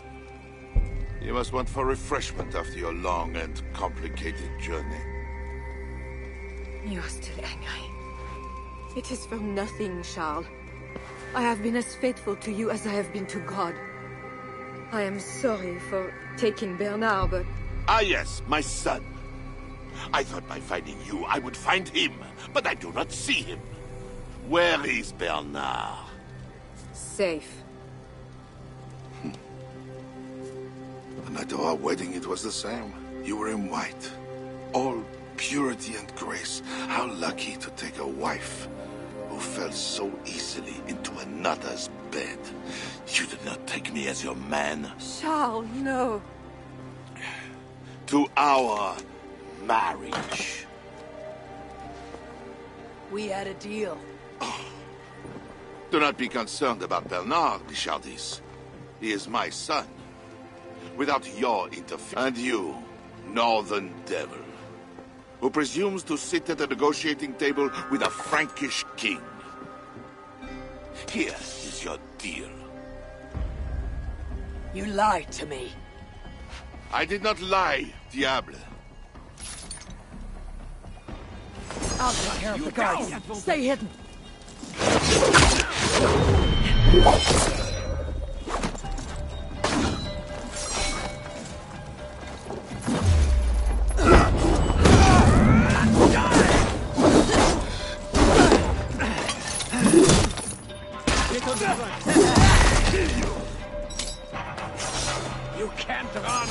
You must want for refreshment after your long and complicated journey. You are still angry. It is for nothing, Charles. I have been as faithful to you as I have been to God. I am sorry for taking Bernard, but... Ah yes, my son. I thought by finding you I would find him, but I do not see him. Where is Bernard? Safe. And at our wedding it was the same. You were in white. All purity and grace. How lucky to take a wife who fell so easily into another's bed. You did not take me as your man. Charles, no. To our marriage. We had a deal. Do not be concerned about Bernard, Bichardis. He is my son. Without your interference. And you, northern devil, who presumes to sit at a negotiating table with a Frankish king. Here is your deal. You lied to me. I did not lie, Diable. I'll take care of the guards. Stay hidden. You can't run!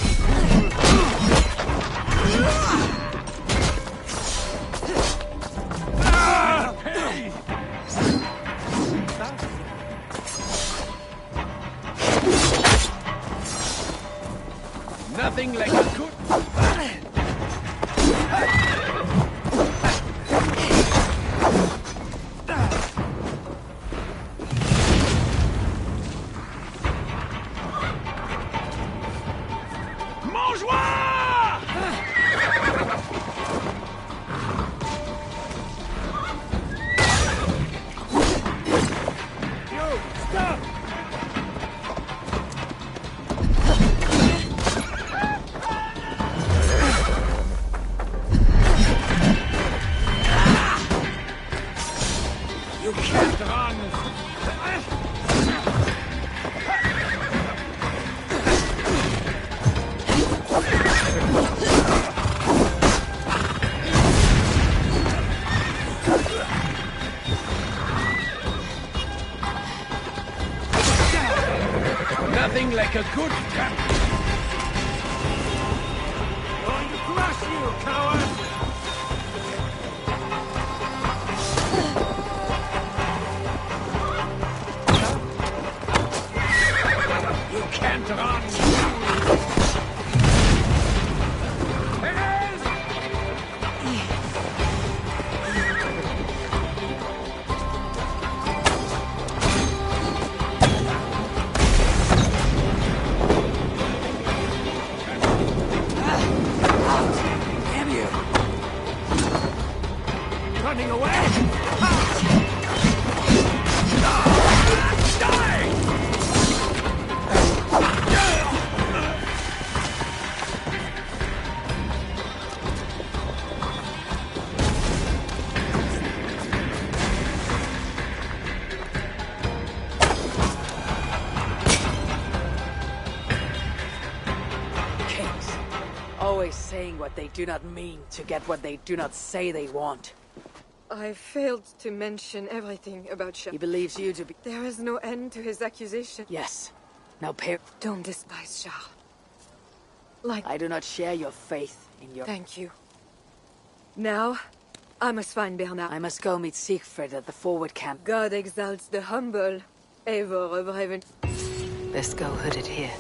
Nothing like a good... Nothing like a good tap. Going to crush you, coward! You can't run! Running away! saying what they do not mean to get what they do not say they want. I failed to mention everything about Charles. He believes you to be... There is no end to his accusation. Yes. Now, pair... Don't despise Charles. I do not share your faith in your... Thank you. Now, I must find Bernard. I must go meet Siegfried at the forward camp. God exalts the humble. Eivor of Raven. Best go hooded here.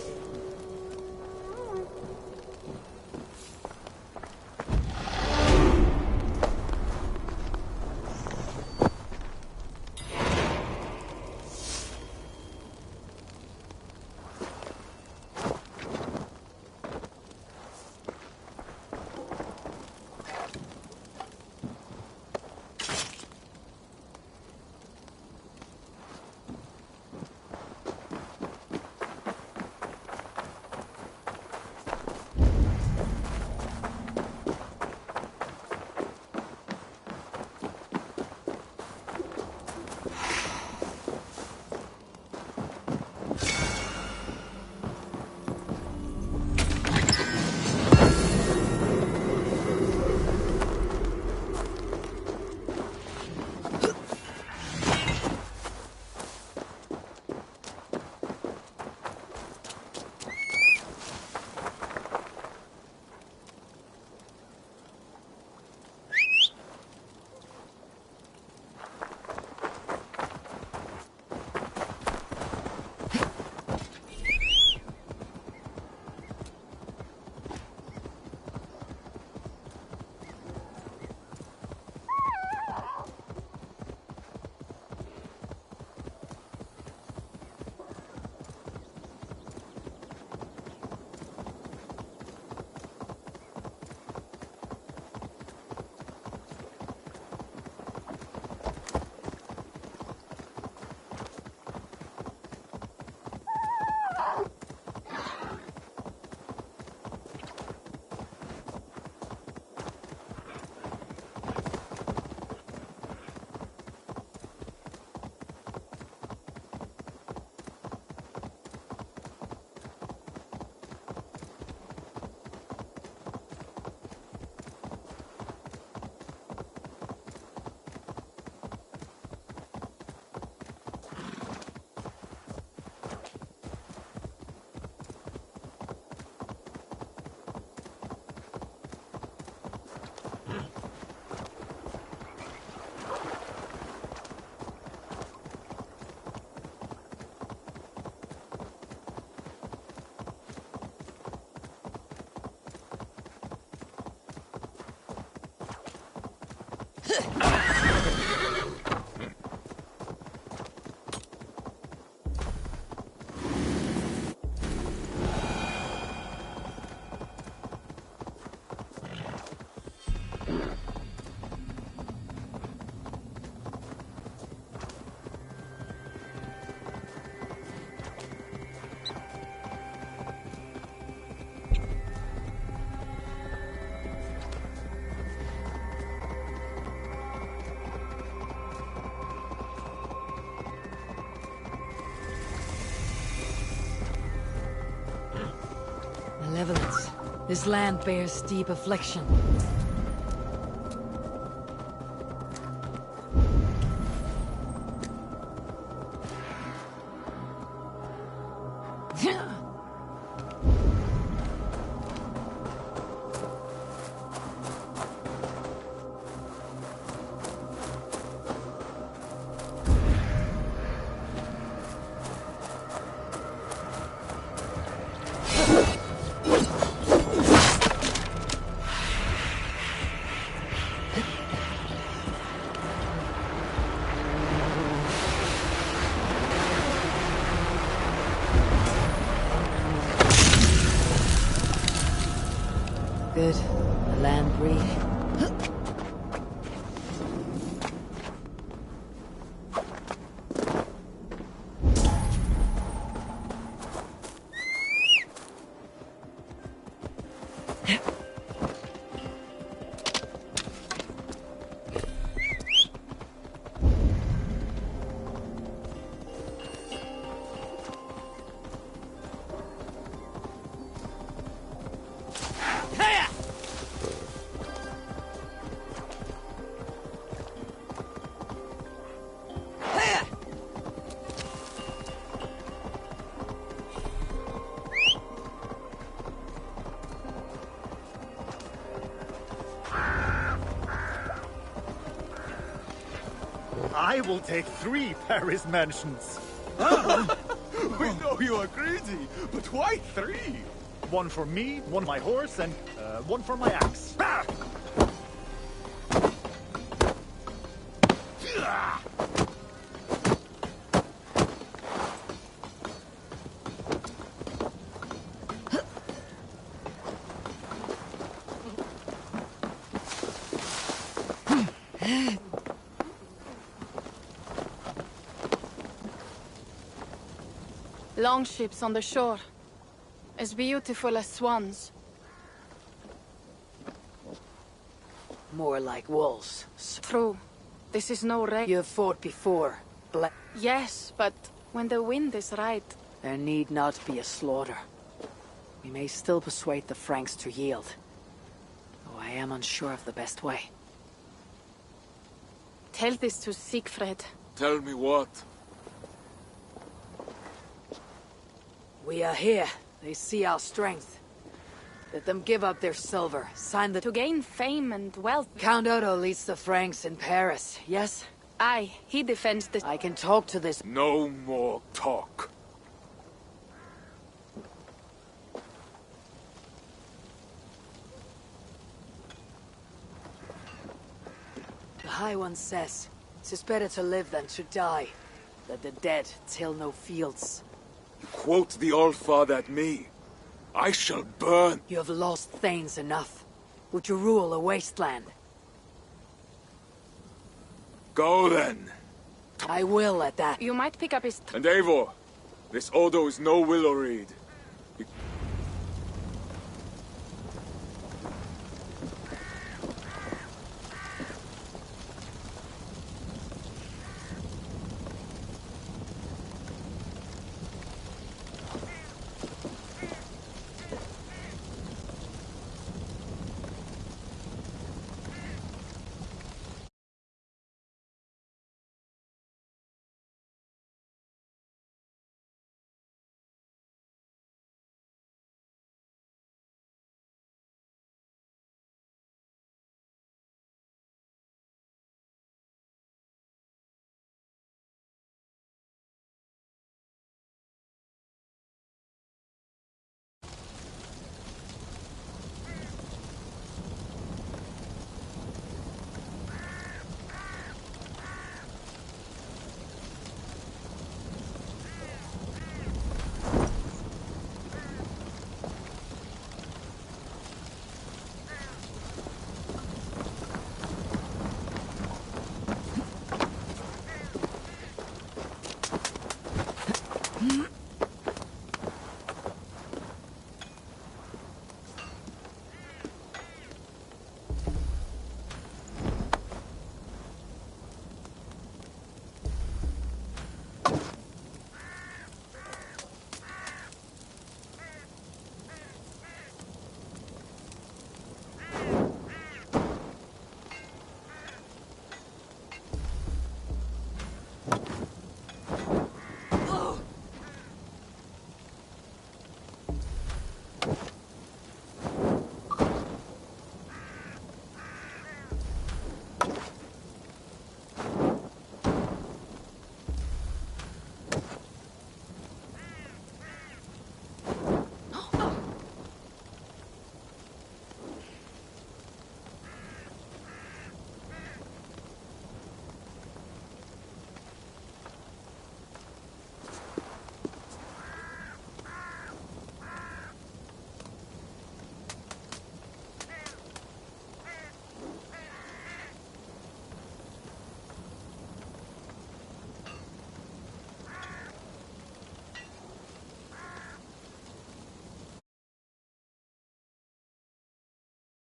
Malevolence. This land bears deep affliction. I will take 3 Paris mansions. We know you are greedy, but why 3? 1 for me, 1 for my horse, and 1 for my axe. Longships on the shore. As beautiful as swans. More like wolves. True. This is no race. You have fought before. Yes, but when the wind is right... There need not be a slaughter. We may still persuade the Franks to yield. Though I am unsure of the best way. Tell this to Siegfried. Tell me what? We are here. They see our strength. Let them give up their silver. Sign the... To gain fame and wealth. Count Otto leads the Franks in Paris, yes? Aye, he defends the... I can talk to this... No more talk. The High One says, 'tis better to live than to die. Let the dead till no fields. You quote the All-Father at me. I shall burn. You have lost thanes enough. Would you rule a wasteland? Go then. I will at that. You might pick up his... And Eivor, this Odo is no willow reed.